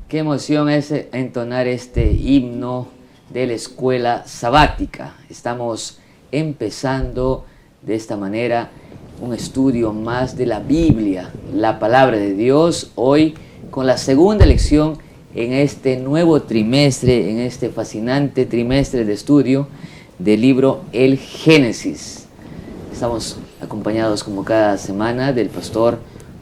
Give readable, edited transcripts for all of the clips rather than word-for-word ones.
Qué emoción es entonar este himno de la escuela sabática. Estamos empezando de esta manera un estudio más de la Biblia, la palabra de Dios, hoy con la segunda lección en este nuevo trimestre, en este fascinante trimestre de estudio del libro El Génesis. Estamos acompañados como cada semana del pastor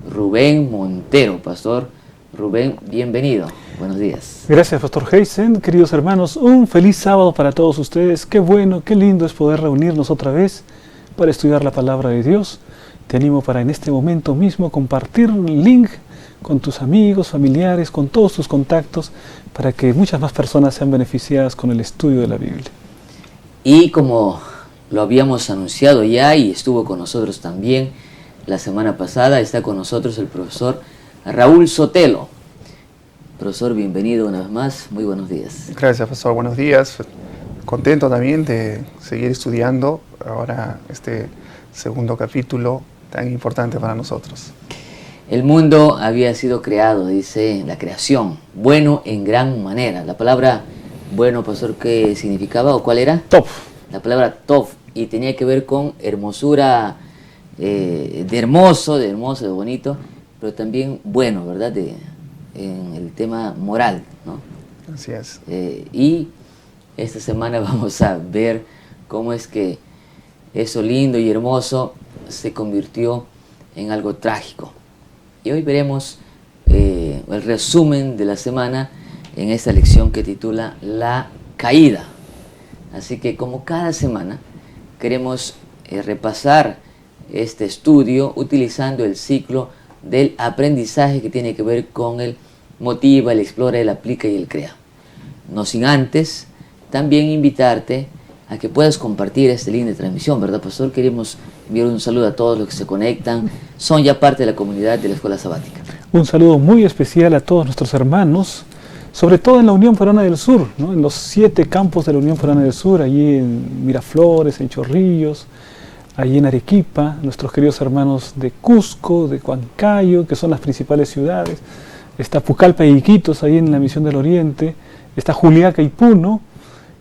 Rubén Montero. Pastor Rubén, bienvenido. Buenos días. Gracias, Pastor Heisen. Queridos hermanos, un feliz sábado para todos ustedes. Qué bueno, qué lindo es poder reunirnos otra vez para estudiar la palabra de Dios. Te animo para en este momento mismo compartir un link con tus amigos, familiares, con todos tus contactos, para que muchas más personas sean beneficiadas con el estudio de la Biblia. Y como lo habíamos anunciado ya y estuvo con nosotros también la semana pasada, está con nosotros el profesor Raúl Sotelo. Profesor, bienvenido una vez más, muy buenos días. Gracias, pastor, buenos días. Contento también de seguir estudiando ahora este segundo capítulo tan importante para nosotros. El mundo había sido creado, dice la creación, bueno en gran manera. La palabra bueno, pastor, ¿qué significaba o cuál era? Top. La palabra tov, y tenía que ver con hermosura, de hermoso, de bonito, pero también bueno, ¿verdad? En el tema moral, ¿no? Así es. Y esta semana vamos a ver cómo es que eso lindo y hermoso se convirtió en algo trágico. Y hoy veremos el resumen de la semana en esta lección que titula La Caída. Así que como cada semana queremos repasar este estudio utilizando el ciclo del aprendizaje que tiene que ver con el motiva, el explora, el aplica y el crea. No sin antes también invitarte a que puedas compartir este link de transmisión, ¿verdad, pastor? Queremos enviar un saludo a todos los que se conectan, son ya parte de la comunidad de la Escuela Sabática. Un saludo muy especial a todos nuestros hermanos, sobre todo en la Unión Peruana del Sur, ¿no? En los 7 campos de la Unión Peruana del Sur, allí en Miraflores, en Chorrillos, allí en Arequipa, nuestros queridos hermanos de Cusco, de Huancayo, que son las principales ciudades. Está Pucallpa y Iquitos, ahí en la Misión del Oriente. Está Juliaca y Puno,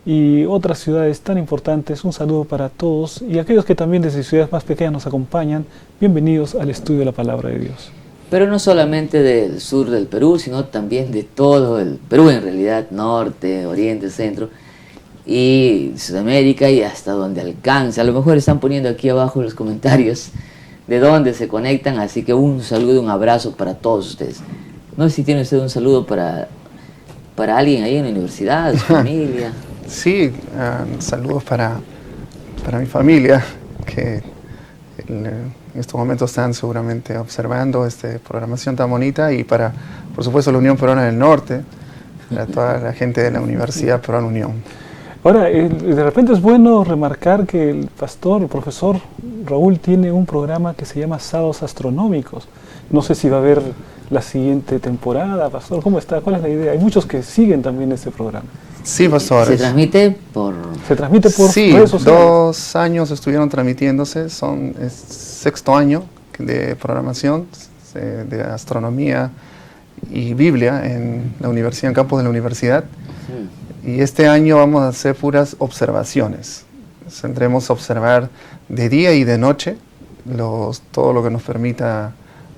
y otras ciudades tan importantes. Un saludo para todos. Y aquellos que también desde ciudades más pequeñas nos acompañan, bienvenidos al estudio de la Palabra de Dios. Pero no solamente del sur del Perú, sino también de todo el Perú, en realidad, norte, oriente, centro, y Sudamérica, y hasta donde alcanza. A lo mejor están poniendo aquí abajo en los comentarios de dónde se conectan, así que un saludo, un abrazo para todos ustedes. No sé si tiene usted un saludo para alguien ahí en la universidad, su familia. Sí, saludos para mi familia, que en estos momentos están seguramente observando esta programación tan bonita, y para, por supuesto, la Unión Peruana del Norte, para toda la gente de la Universidad Peruana Unión. Ahora, de repente es bueno remarcar que el pastor, el profesor Raúl, tiene un programa que se llama Sábados Astronómicos. No sé si va a haber la siguiente temporada, pastor. ¿Cómo está? ¿Cuál es la idea? Hay muchos que siguen también ese programa. Sí, pastor. ¿Se transmite por...? ¿Se transmite por sí, redes sociales? 2 años estuvieron transmitiéndose, es 6º año de programación de astronomía y Biblia en la universidad, en campus de la universidad. Y este año vamos a hacer puras observaciones. Tendremos a observar de día y de noche todo lo que nos permita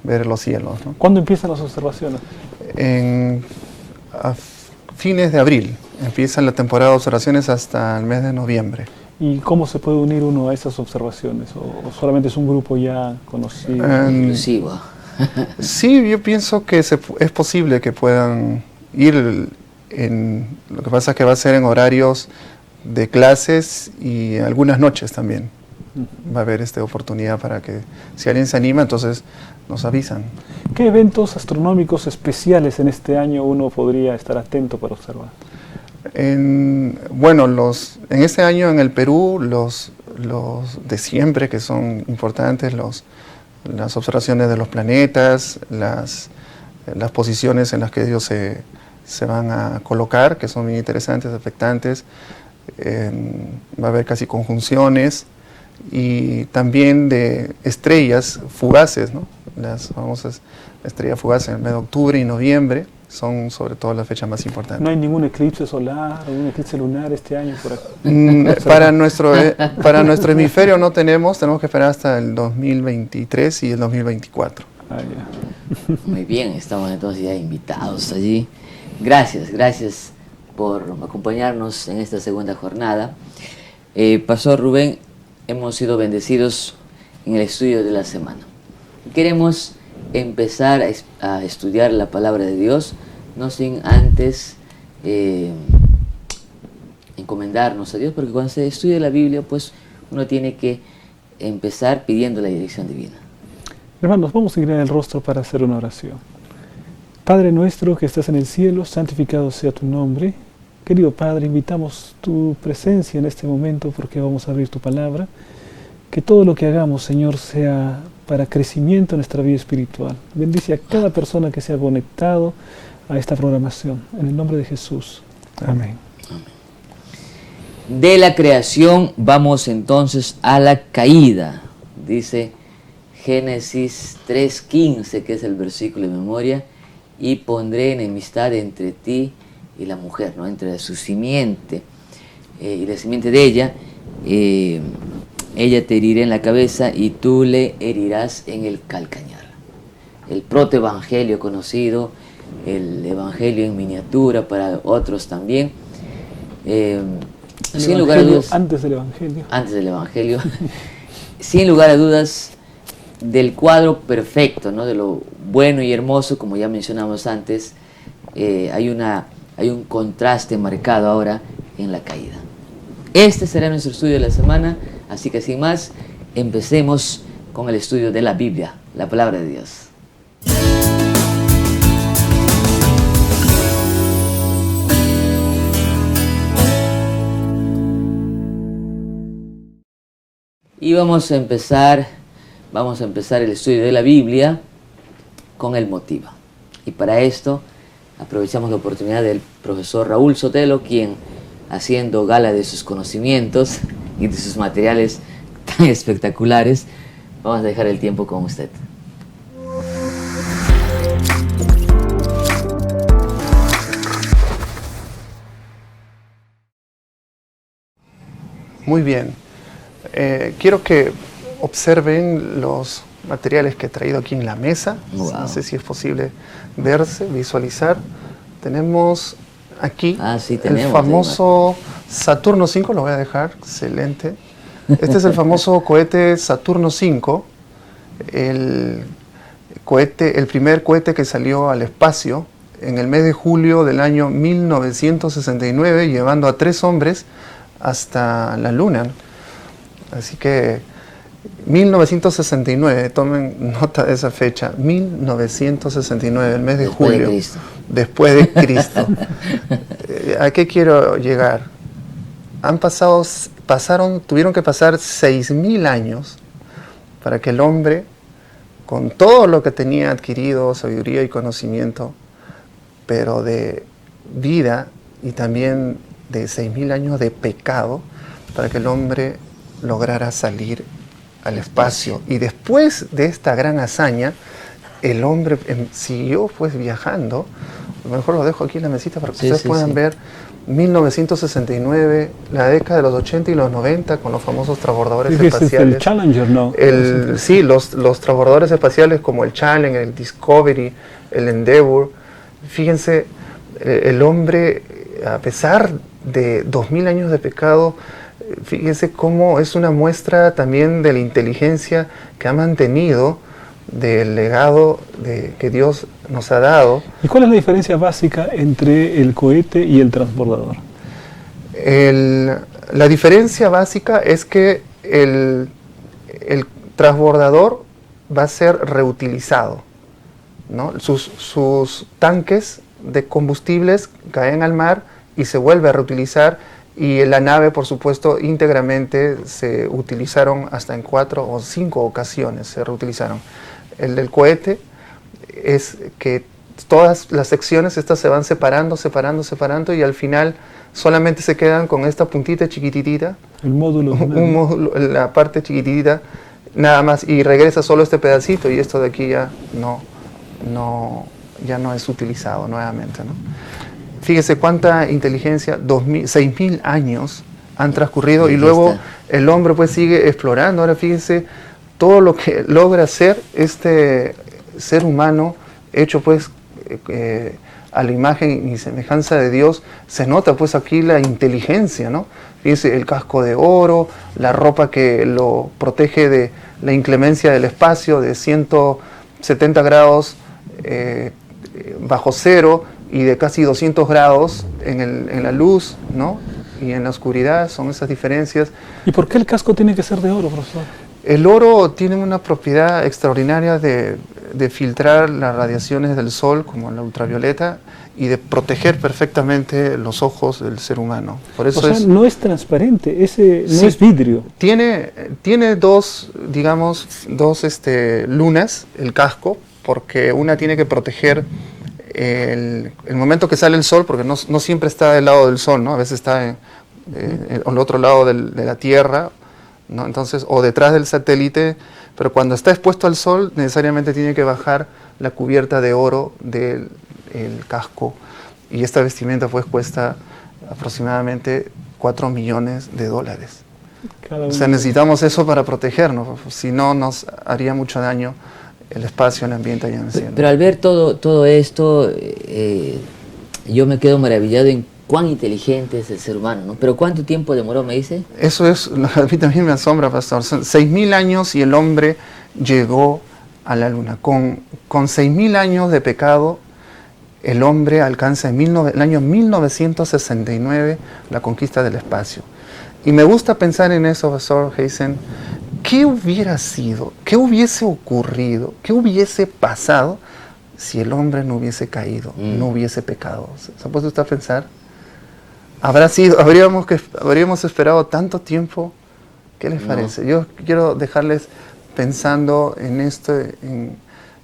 ver los cielos, ¿no? ¿Cuándo empiezan las observaciones? A fines de abril. Empieza la temporada de observaciones hasta el mes de noviembre. ¿Y cómo se puede unir uno a esas observaciones? ¿O solamente es un grupo ya conocido? Inclusivo. Sí, yo pienso que es posible que puedan ir. Lo que pasa es que va a ser en horarios de clases y algunas noches también. Va a haber esta oportunidad para que, si alguien se anima, entonces nos avisan. ¿Qué eventos astronómicos especiales en este año uno podría estar atento para observar? En este año en el Perú, los de siempre, que son importantes, las observaciones de los planetas, las posiciones en las que ellos se van a colocar, que son bien interesantes, afectantes. Va a haber casi conjunciones, y también de estrellas fugaces, ¿no? Las famosas estrellas fugaces en el mes de octubre y noviembre, son sobre todo las fechas más importantes. ¿No hay ningún eclipse solar o un eclipse lunar este año por acá? Para nuestro hemisferio no tenemos que esperar hasta el 2023 y el 2024. Ah, ya. Muy bien, estamos entonces ya invitados allí. Gracias por acompañarnos en esta segunda jornada. Pastor Rubén, hemos sido bendecidos en el estudio de la semana. Queremos empezar a estudiar la palabra de Dios, no sin antes encomendarnos a Dios, porque cuando se estudia la Biblia, pues uno tiene que empezar pidiendo la dirección divina. Hermanos, vamos a inclinar el rostro para hacer una oración. Padre nuestro que estás en el cielo, santificado sea tu nombre. Querido Padre, invitamos tu presencia en este momento porque vamos a abrir tu palabra. Que todo lo que hagamos, Señor, sea para crecimiento en nuestra vida espiritual. Bendice a cada persona que se ha conectado a esta programación. En el nombre de Jesús. Amén. De la creación vamos entonces a la caída. Dice Génesis 3:15, que es el versículo de memoria, y pondré enemistad entre ti y la mujer, ¿no? Entre su simiente y la simiente de ella. Ella te herirá en la cabeza y tú le herirás en el calcañar. El protoevangelio conocido, el evangelio en miniatura para otros también. Sin lugar a dudas, antes del evangelio. Antes del evangelio. Sin lugar a dudas, del cuadro perfecto, ¿no? De lo bueno y hermoso, como ya mencionamos antes, hay un contraste marcado ahora en la caída. Este será nuestro estudio de la semana, así que sin más, empecemos con el estudio de la Biblia, la palabra de Dios. Y vamos a empezar el estudio de la Biblia con el motivo. Y para esto aprovechamos la oportunidad del profesor Raúl Sotelo, quien, haciendo gala de sus conocimientos y de sus materiales tan espectaculares, vamos a dejar el tiempo con usted. Muy bien. Quiero que observen los materiales que he traído aquí en la mesa. Wow. No sé si es posible visualizar. Tenemos aquí el famoso Saturno 5, lo voy a dejar, excelente. Este es el famoso cohete Saturno 5, el primer cohete que salió al espacio en el mes de julio del año 1969, llevando a 3 hombres hasta la Luna. Así que 1969, tomen nota de esa fecha, 1969, el mes de julio, después de Cristo. ¿A qué quiero llegar? Tuvieron que pasar 6.000 años para que el hombre, con todo lo que tenía adquirido, sabiduría y conocimiento, pero de vida y también de 6.000 años de pecado, para que el hombre lograra salir al espacio. Y después de esta gran hazaña, el hombre siguió pues viajando. A lo mejor lo dejo aquí en la mesita para que ustedes puedan ver 1969, la década de los 80 y los 90 con los famosos transbordadores espaciales. Es el Challenger, ¿no? Sí, los transbordadores espaciales como el Challenger, el Discovery, el Endeavour. Fíjense, el hombre, a pesar de 2000 años de pecado, fíjense cómo es una muestra también de la inteligencia que ha mantenido, del legado que Dios nos ha dado. ¿Y cuál es la diferencia básica entre el cohete y el transbordador? La diferencia básica es que el transbordador va a ser reutilizado, ¿no? Sus tanques de combustibles caen al mar y se vuelve a reutilizar, y la nave, por supuesto, íntegramente se utilizaron hasta en 4 o 5 ocasiones, se reutilizaron. El del cohete es que todas las secciones estas se van separando, y al final solamente se quedan con esta puntita chiquititita, el módulo, un módulo, la parte chiquititita, nada más, y regresa solo este pedacito, y esto de aquí ya no ya no es utilizado nuevamente, ¿no? Fíjese cuánta inteligencia, 6.000 años han transcurrido y luego el hombre pues sigue explorando. Ahora fíjense todo lo que logra hacer este ser humano hecho pues a la imagen y semejanza de Dios. Se nota pues aquí la inteligencia, ¿no? Fíjense el casco de oro, la ropa que lo protege de la inclemencia del espacio de 170 grados bajo cero y de casi 200 grados en la luz, ¿no? Y en la oscuridad. Son esas diferencias. ¿Y por qué el casco tiene que ser de oro, profesor? El oro tiene una propiedad extraordinaria de filtrar las radiaciones del sol, como la ultravioleta, y de proteger perfectamente los ojos del ser humano. Por eso no es transparente, no es vidrio. Tiene dos lunas, el casco, porque una tiene que proteger el momento que sale el sol, porque no siempre está del lado del sol, ¿no? A veces está al otro lado de la Tierra, ¿no? Entonces, o detrás del satélite, pero cuando está expuesto al sol, necesariamente tiene que bajar la cubierta de oro del casco. Y esta vestimenta pues cuesta aproximadamente $4 millones. O sea, necesitamos eso para protegernos, si no nos haría mucho daño el espacio, el ambiente allá en el cielo. Pero al ver todo esto, yo me quedo maravillado en cuán inteligente es el ser humano, ¿no? Pero ¿cuánto tiempo demoró, me dice? Eso a mí también me asombra, pastor. Son 6.000 años y el hombre llegó a la luna. Con 6.000 años de pecado, el hombre alcanza en el año 1969 la conquista del espacio. Y me gusta pensar en eso, pastor Heisen. ¿Qué hubiera sido? ¿Qué hubiese ocurrido? ¿Qué hubiese pasado si el hombre no hubiese caído, no hubiese pecado? ¿Se ha puesto usted a pensar? Habríamos esperado tanto tiempo. ¿Qué les parece? Yo quiero dejarles pensando en esto,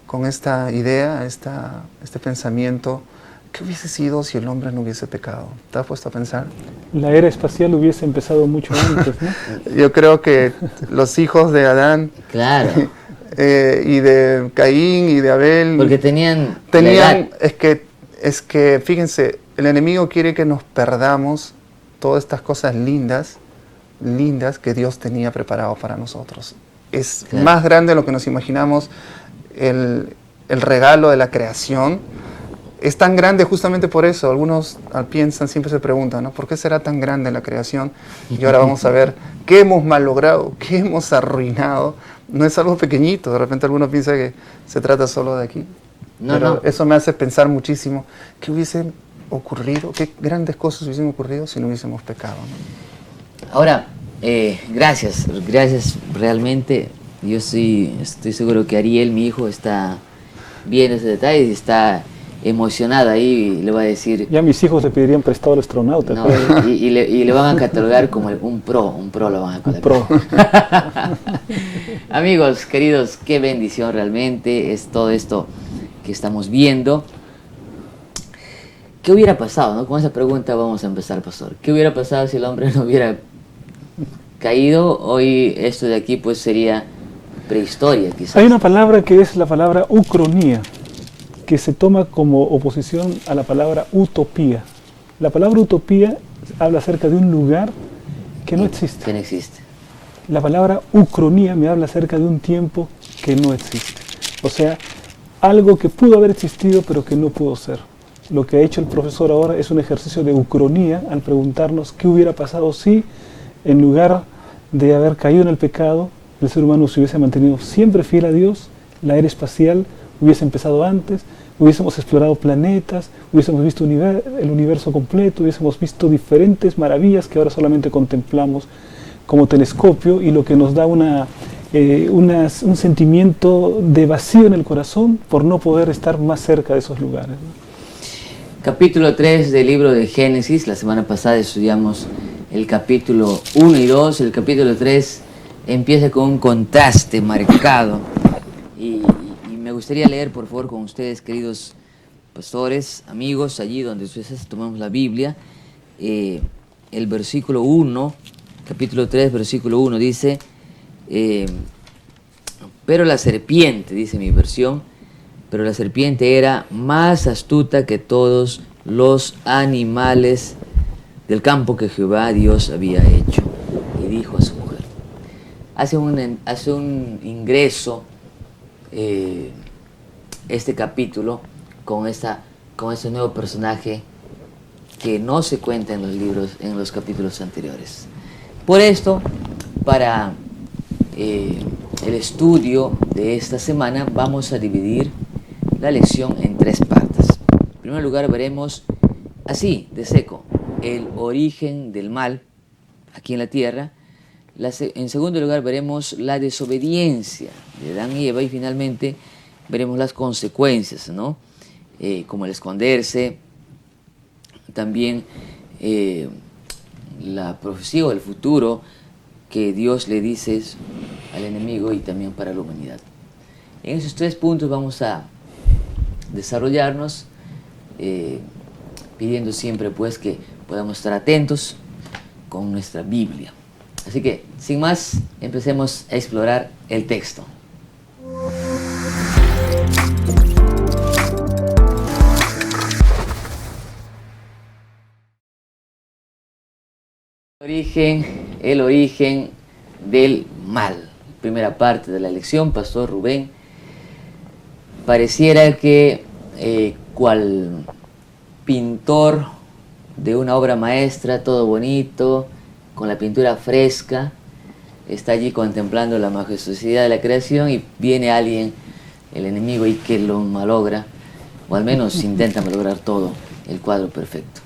con esta idea, este pensamiento. ¿Qué hubiese sido si el hombre no hubiese pecado? ¿Te has puesto a pensar? La era espacial hubiese empezado mucho antes, ¿no? Yo creo que los hijos de Adán, claro, y de Caín y de Abel, porque tenían es que fíjense, el enemigo quiere que nos perdamos todas estas cosas lindas que Dios tenía preparado para nosotros. Es más grande de lo que nos imaginamos. El regalo de la creación es tan grande justamente por eso. Algunos piensan, siempre se preguntan, ¿no? ¿Por qué será tan grande la creación? Y ahora vamos a ver qué hemos malogrado, qué hemos arruinado. No es algo pequeñito. De repente alguno piensa que se trata solo de aquí. Pero eso me hace pensar muchísimo. ¿Qué hubiese ocurrido? ¿Qué grandes cosas hubiesen ocurrido si no hubiésemos pecado, ¿no? Ahora, gracias realmente. Yo estoy seguro que Ariel, mi hijo, está viendo ese detalle y está emocionada ahí y le va a decir... Ya mis hijos le pedirían prestado al astronauta. No, y le van a catalogar como un pro lo van a catalogar. Un pro. Amigos, queridos, qué bendición realmente es todo esto que estamos viendo. ¿Qué hubiera pasado, no? Con esa pregunta vamos a empezar, pastor. ¿Qué hubiera pasado si el hombre no hubiera caído? Hoy esto de aquí pues sería prehistoria, quizás. Hay una palabra que es la palabra ucronía, que se toma como oposición a la palabra utopía. La palabra utopía habla acerca de un lugar que no existe. Que no existe. La palabra ucronía me habla acerca de un tiempo que no existe. O sea, algo que pudo haber existido pero que no pudo ser. Lo que ha hecho el profesor ahora es un ejercicio de ucronía al preguntarnos qué hubiera pasado si, en lugar de haber caído en el pecado, el ser humano se hubiese mantenido siempre fiel a Dios, la era espacial hubiese empezado antes, hubiésemos explorado planetas, hubiésemos visto el universo completo, hubiésemos visto diferentes maravillas que ahora solamente contemplamos como telescopio, y lo que nos da un sentimiento de vacío en el corazón por no poder estar más cerca de esos lugares, ¿no? Capítulo 3 del libro de Génesis. La semana pasada estudiamos el capítulo 1 y 2. El capítulo 3 empieza con un contraste marcado. Y me gustaría leer, por favor, con ustedes, queridos pastores, amigos, allí donde ustedes tomamos la Biblia, el versículo 1, capítulo 3, versículo 1, dice, pero la serpiente, dice mi versión, pero la serpiente era más astuta que todos los animales del campo que Jehová Dios había hecho. Y dijo a su mujer. Hace un ingreso este capítulo con ese nuevo personaje que no se cuenta en los libros, en los capítulos anteriores. Por esto, para el estudio de esta semana, vamos a dividir la lección en 3 partes. En primer lugar, veremos así, de seco, el origen del mal aquí en la tierra. En segundo lugar, veremos la desobediencia de Adán y Eva, y finalmente veremos las consecuencias, ¿no? Como el esconderse, también la profecía o el futuro que Dios le dice al enemigo y también para la humanidad. En esos 3 puntos vamos a desarrollarnos, pidiendo siempre pues que podamos estar atentos con nuestra Biblia. Así que, sin más, empecemos a explorar el texto. El origen del mal. Primera parte de la lección, Pastor Rubén. Pareciera que cual pintor de una obra maestra, todo bonito, con la pintura fresca, está allí contemplando la majestuosidad de la creación y viene alguien, el enemigo, y que lo malogra, o al menos intenta malograr todo, el cuadro perfecto.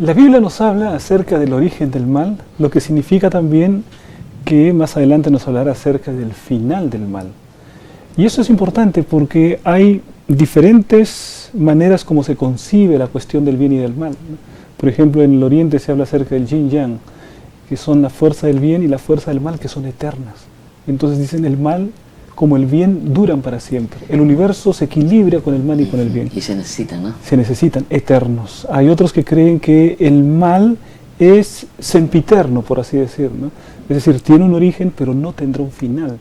La Biblia nos habla acerca del origen del mal, lo que significa también que más adelante nos hablará acerca del final del mal. Y eso es importante porque hay diferentes maneras como se concibe la cuestión del bien y del mal, ¿no? Por ejemplo, en el Oriente se habla acerca del yin yang, que son la fuerza del bien y la fuerza del mal, que son eternas. Entonces dicen, el mal como el bien duran para siempre. El universo se equilibra con el mal y con el bien. Y se necesitan, ¿no? Se necesitan, eternos. Hay otros que creen que el mal es sempiterno, por así decir, ¿no? Es decir, tiene un origen, pero no tendrá un final.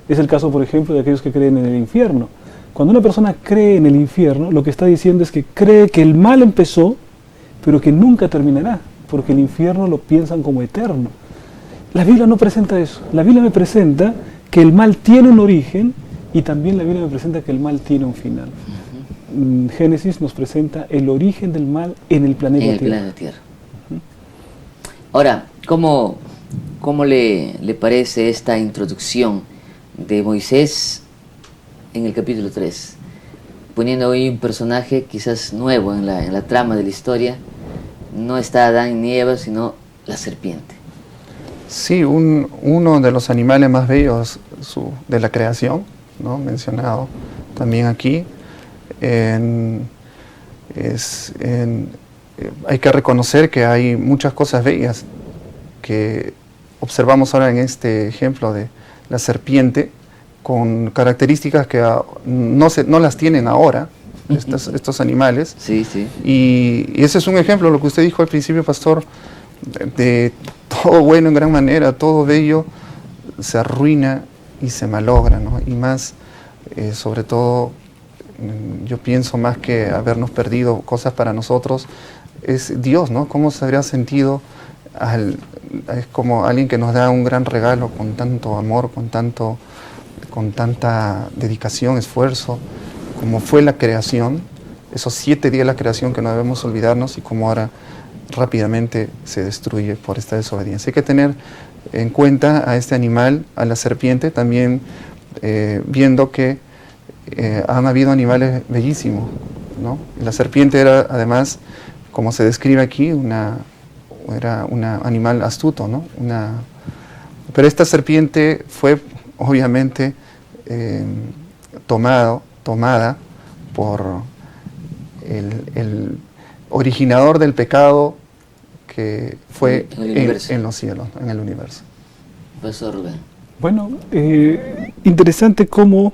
Es el caso, por ejemplo, de aquellos que creen en el infierno. Cuando una persona cree en el infierno, lo que está diciendo es que cree que el mal empezó, pero que nunca terminará, porque el infierno lo piensan como eterno. La Biblia no presenta eso. La Biblia me presenta que el mal tiene un origen, y también la Biblia me presenta que el mal tiene un final. Génesis nos presenta el origen del mal en el planeta Tierra. Planeta Tierra. Ahora, ¿cómo le parece esta introducción de Moisés en el capítulo 3? Poniendo hoy un personaje quizás nuevo en la trama de la historia. No está Adán ni Eva, sino la serpiente. Sí, uno de los animales más bellos de la creación, ¿no? Mencionado también aquí. Hay que reconocer que hay muchas cosas bellas que observamos ahora en este ejemplo de la serpiente, con características que no las tienen ahora estos animales. Sí, sí. Y ese es un ejemplo, lo que usted dijo al principio, pastor, de todo bueno en gran manera, todo bello, se arruina y se malogra, ¿no? Y más, sobre todo, yo pienso más que habernos perdido cosas para nosotros, es Dios, ¿no? ¿Cómo se habría sentido es como alguien que nos da un gran regalo con tanto amor, con tanta dedicación, esfuerzo, como fue la creación, esos 7 días de la creación que no debemos olvidarnos, y como ahora rápidamente se destruye por esta desobediencia. Hay que tener en cuenta a este animal, a la serpiente, también viendo que han habido animales bellísimos, ¿no? La serpiente era, además, como se describe aquí, era un animal astuto, ¿no? Pero esta serpiente fue obviamente tomada por el originador del pecado, que fue en los cielos, en el universo. Pastor Rubén. Bueno, interesante cómo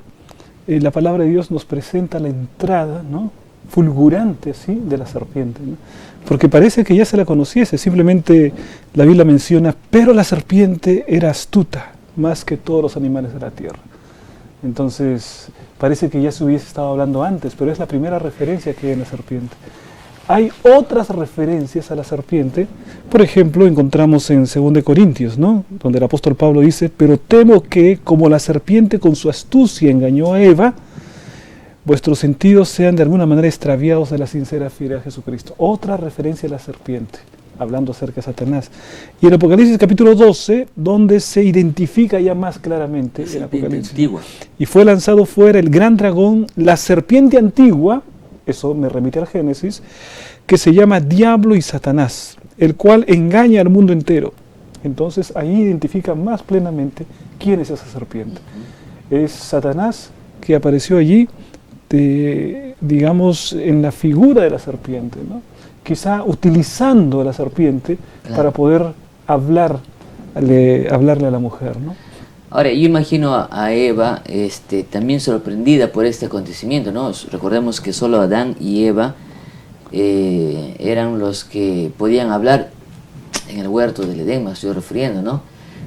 la palabra de Dios nos presenta la entrada, ¿no?, fulgurante, ¿sí?, de la serpiente, ¿no? Porque parece que ya se la conociese. Simplemente la Biblia menciona, pero la serpiente era astuta más que todos los animales de la tierra. Entonces, parece que ya se hubiese estado hablando antes, pero es la primera referencia que hay en la serpiente. Hay otras referencias a la serpiente. Por ejemplo, encontramos en 2 Corintios, ¿no?, donde el apóstol Pablo dice: pero temo que, como la serpiente con su astucia engañó a Eva, vuestros sentidos sean de alguna manera extraviados de la sincera fidelidad a Jesucristo. Otra referencia a la serpiente, hablando acerca de Satanás. Y en Apocalipsis capítulo 12, donde se identifica ya más claramente el Apocalipsis. Antigua. Y fue lanzado fuera el gran dragón, la serpiente antigua, eso me remite al Génesis, que se llama Diablo y Satanás, el cual engaña al mundo entero. Entonces ahí identifica más plenamente quién es esa serpiente. Es Satanás, que apareció allí, digamos, en la figura de la serpiente, ¿no?, quizá utilizando a la serpiente, claro, para poder hablarle a la mujer, ¿no? Ahora, yo imagino a Eva también sorprendida por este acontecimiento, ¿no? Recordemos que solo Adán y Eva eran los que podían hablar en el huerto del Edén, me estoy refiriendo, ¿no?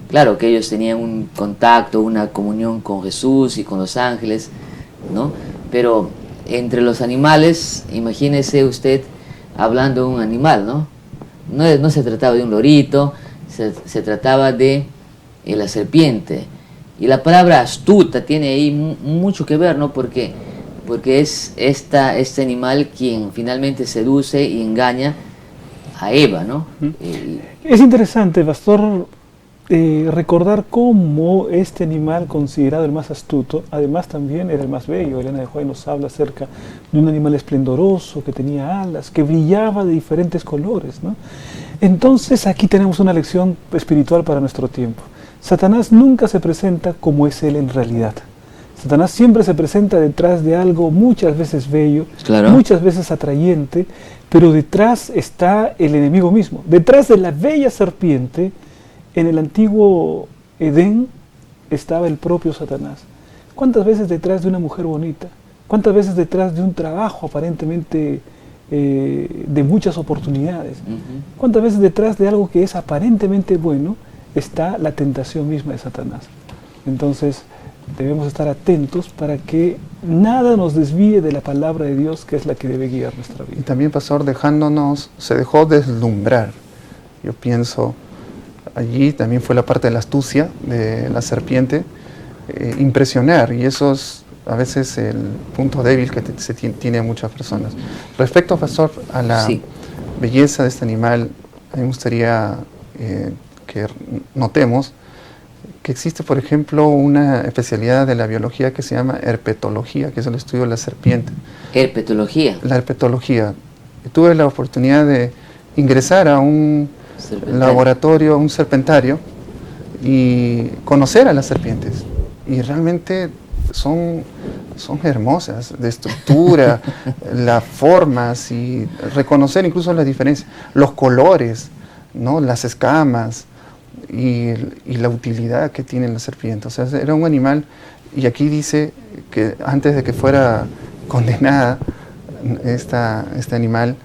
Claro que ellos tenían un contacto, una comunión con Jesús y con los ángeles, ¿no? Pero entre los animales, imagínese usted hablando de un animal, ¿no? No se trataba de un lorito, se trataba de la serpiente. Y la palabra astuta tiene ahí mucho que ver, ¿no? Porque es este animal quien finalmente seduce y engaña a Eva, ¿no? Es interesante, pastor, recordar cómo este animal, considerado el más astuto, además también era el más bello. Elena de White nos habla acerca de un animal esplendoroso, que tenía alas, que brillaba de diferentes colores, ¿no? Entonces aquí tenemos una lección espiritual para nuestro tiempo. Satanás nunca se presenta como es él en realidad. Satanás siempre se presenta detrás de algo muchas veces bello, claro, muchas veces atrayente, pero detrás está el enemigo mismo. Detrás de la bella serpiente, en el antiguo Edén, estaba el propio Satanás. ¿Cuántas veces detrás de una mujer bonita? ¿Cuántas veces detrás de un trabajo aparentemente de muchas oportunidades? ¿Cuántas veces detrás de algo que es aparentemente bueno está la tentación misma de Satanás? Entonces debemos estar atentos para que nada nos desvíe de la palabra de Dios, que es la que debe guiar nuestra vida. Y también, pastor, se dejó deslumbrar. Yo pienso, allí también fue la parte de la astucia de la serpiente, impresionar, y eso es a veces el punto débil que tiene a muchas personas. Respecto, pastor, a la belleza de este animal, a mí me gustaría que notemos que existe, por ejemplo, una especialidad de la biología que se llama herpetología, que es el estudio de la serpiente. ¿Herpetología? La herpetología. Tuve la oportunidad de ingresar a un laboratorio, un serpentario, y conocer a las serpientes. Y realmente son hermosas, de estructura, las formas, y reconocer incluso las diferencias, los colores, ¿no?, las escamas y la utilidad que tienen las serpientes. O sea, era un animal, y aquí dice que antes de que fuera condenada este animal,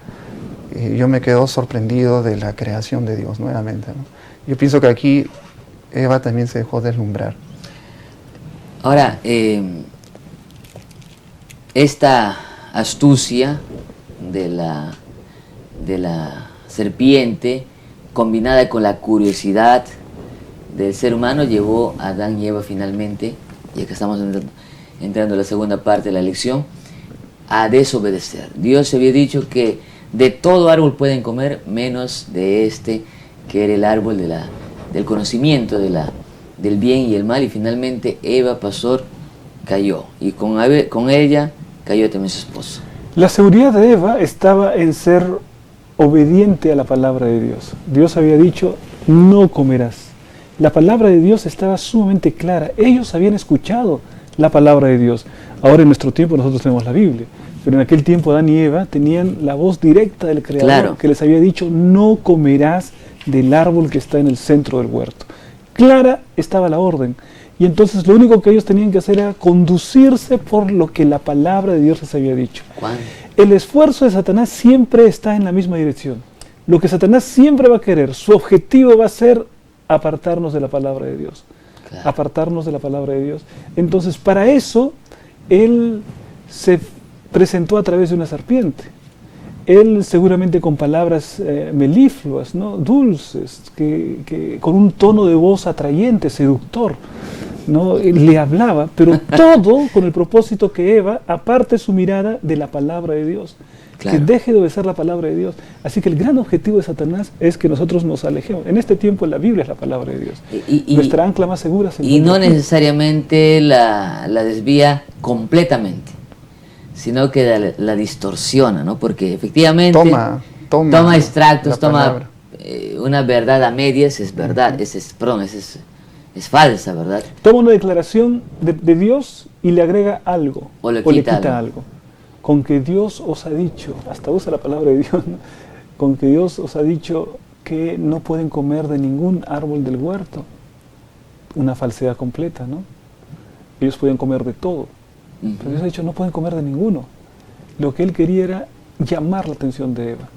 yo me quedo sorprendido de la creación de Dios nuevamente, ¿no? Yo pienso que aquí Eva también se dejó deslumbrar. Ahora, esta astucia de la serpiente, combinada con la curiosidad del ser humano, llevó a Adán y Eva finalmente, y acá estamos entrando en la segunda parte de la lección, a desobedecer. Dios había dicho que de todo árbol pueden comer, menos de este, que era el árbol del conocimiento del bien y el mal, y finalmente Eva, pastor, cayó, y con ella cayó también su esposo. La seguridad de Eva estaba en ser obediente a la palabra de Dios. Dios había dicho, no comerás. La palabra de Dios estaba sumamente clara. Ellos habían escuchado la palabra de Dios. Ahora en nuestro tiempo nosotros tenemos la Biblia, pero en aquel tiempo Adán y Eva tenían la voz directa del Creador, claro, que les había dicho, no comerás del árbol que está en el centro del huerto. Clara estaba la orden. Y entonces lo único que ellos tenían que hacer era conducirse por lo que la palabra de Dios les había dicho. ¿Cuándo? El esfuerzo de Satanás siempre está en la misma dirección. Lo que Satanás siempre va a querer, su objetivo va a ser apartarnos de la palabra de Dios. Claro. apartarnos de la palabra de Dios. Entonces, para eso, Él se presentó a través de una serpiente. Él seguramente con palabras melifluas, ¿no? Dulces, con un tono de voz atrayente, seductor, ¿no? Le hablaba, pero todo con el propósito que Eva aparte su mirada de la palabra de Dios, Claro. que deje de obedecer la palabra de Dios. Así que el gran objetivo de Satanás es que nosotros nos alejemos. En este tiempo la Biblia es la palabra de Dios. Nuestra ancla más segura se Y no encuentra aquí. necesariamente la desvía completamente, sino que la distorsiona, ¿no? Porque efectivamente toma extractos, la toma palabra. una verdad a medias, es verdad, es falsa, ¿verdad? Toma una declaración de Dios y le agrega algo, O le o le quita quita algo. algo. Con que Dios os ha dicho, hasta usa la palabra de Dios, ¿no? Con que Dios os ha dicho que no pueden comer de ningún árbol del huerto. Una falsedad completa, ¿no? Ellos podían comer de todo, pero Dios ha dicho no pueden comer de ninguno. Lo que Él quería era llamar la atención de Eva.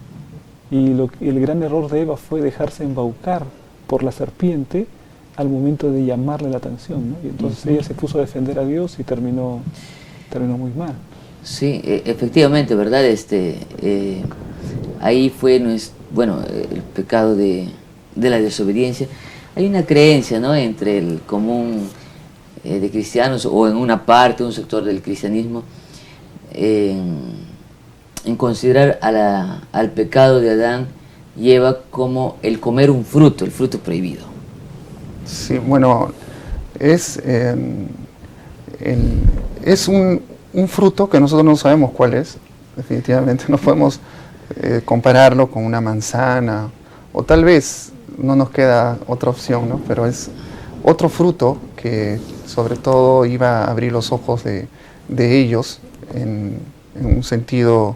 Y el gran error de Eva fue dejarse embaucar por la serpiente al momento de llamarle la atención, ¿no? Y entonces ella se puso a defender a Dios y terminó muy mal. Sí, efectivamente, ¿verdad? Ahí fue el pecado de la desobediencia. Hay una creencia, ¿no?, entre el común de cristianos, o en una parte, un sector del cristianismo, en considerar al pecado de Adán y Eva como el comer un fruto, el fruto prohibido. Sí, bueno, es un fruto que nosotros no sabemos cuál es. Definitivamente no podemos compararlo con una manzana, o tal vez no nos queda otra opción, ¿no? Pero es otro fruto que sobre todo iba a abrir los ojos de ellos en un sentido,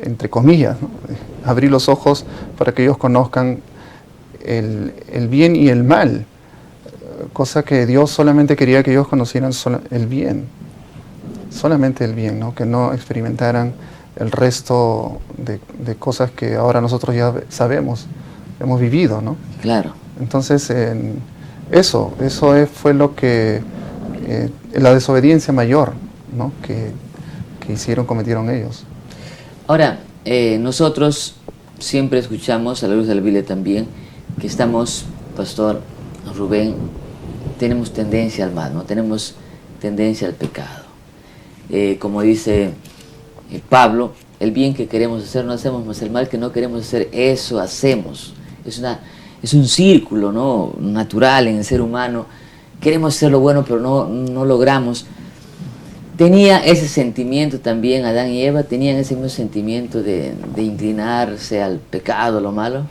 entre comillas, ¿no? Abrir los ojos para que ellos conozcan el bien y el mal, cosa que Dios solamente quería que ellos conocieran el bien, solamente el bien, ¿no? Que no experimentaran el resto de cosas que ahora nosotros ya sabemos, hemos vivido, ¿no? Claro. Entonces, eso fue lo que, la desobediencia mayor, ¿no?, que cometieron ellos. Ahora, nosotros siempre escuchamos, a la luz de la Biblia también, que estamos, Pastor Rubén, tenemos tendencia al mal, ¿no? Tenemos tendencia al pecado. Como dice Pablo, el bien que queremos hacer no hacemos, mas el mal que no queremos hacer, eso hacemos. Es un círculo, ¿no?, natural en el ser humano. Queremos hacer lo bueno, pero no logramos. ¿Tenía ese sentimiento también Adán y Eva? ¿Tenían ese mismo sentimiento de inclinarse al pecado, a lo malo?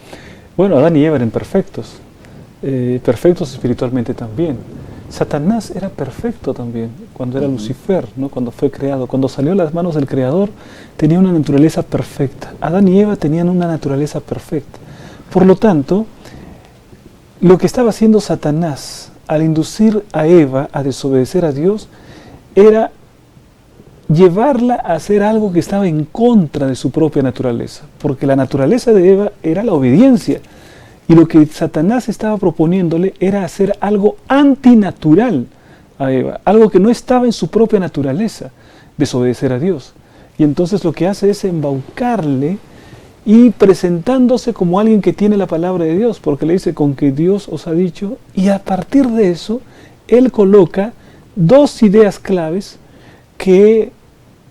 Bueno, Adán y Eva eran perfectos, perfectos espiritualmente también. Satanás era perfecto también, cuando era Lucifer, ¿no?, cuando fue creado. Cuando salió de las manos del Creador, tenía una naturaleza perfecta. Adán y Eva tenían una naturaleza perfecta. Por lo tanto, lo que estaba haciendo Satanás al inducir a Eva a desobedecer a Dios era llevarla a hacer algo que estaba en contra de su propia naturaleza, porque la naturaleza de Eva era la obediencia, y lo que Satanás estaba proponiéndole era hacer algo antinatural a Eva, algo que no estaba en su propia naturaleza, desobedecer a Dios. Y entonces lo que hace es embaucarle y presentándose como alguien que tiene la palabra de Dios, porque le dice con que Dios os ha dicho, y a partir de eso, él coloca dos ideas claves que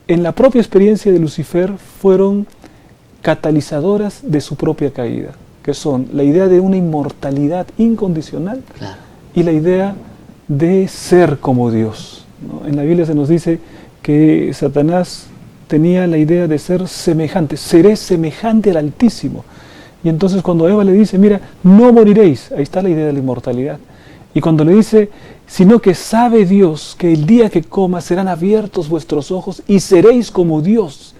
en la propia experiencia de Lucifer fueron catalizadoras de su propia caída, que son la idea de una inmortalidad incondicional, Claro. y la idea de ser como Dios, ¿no? En la Biblia se nos dice que Satanás tenía la idea de ser semejante, seré semejante al Altísimo. Y entonces cuando Eva le dice, mira, no moriréis, ahí está la idea de la inmortalidad. Y cuando le dice, sino que sabe Dios que el día que comas serán abiertos vuestros ojos y seréis como Dios.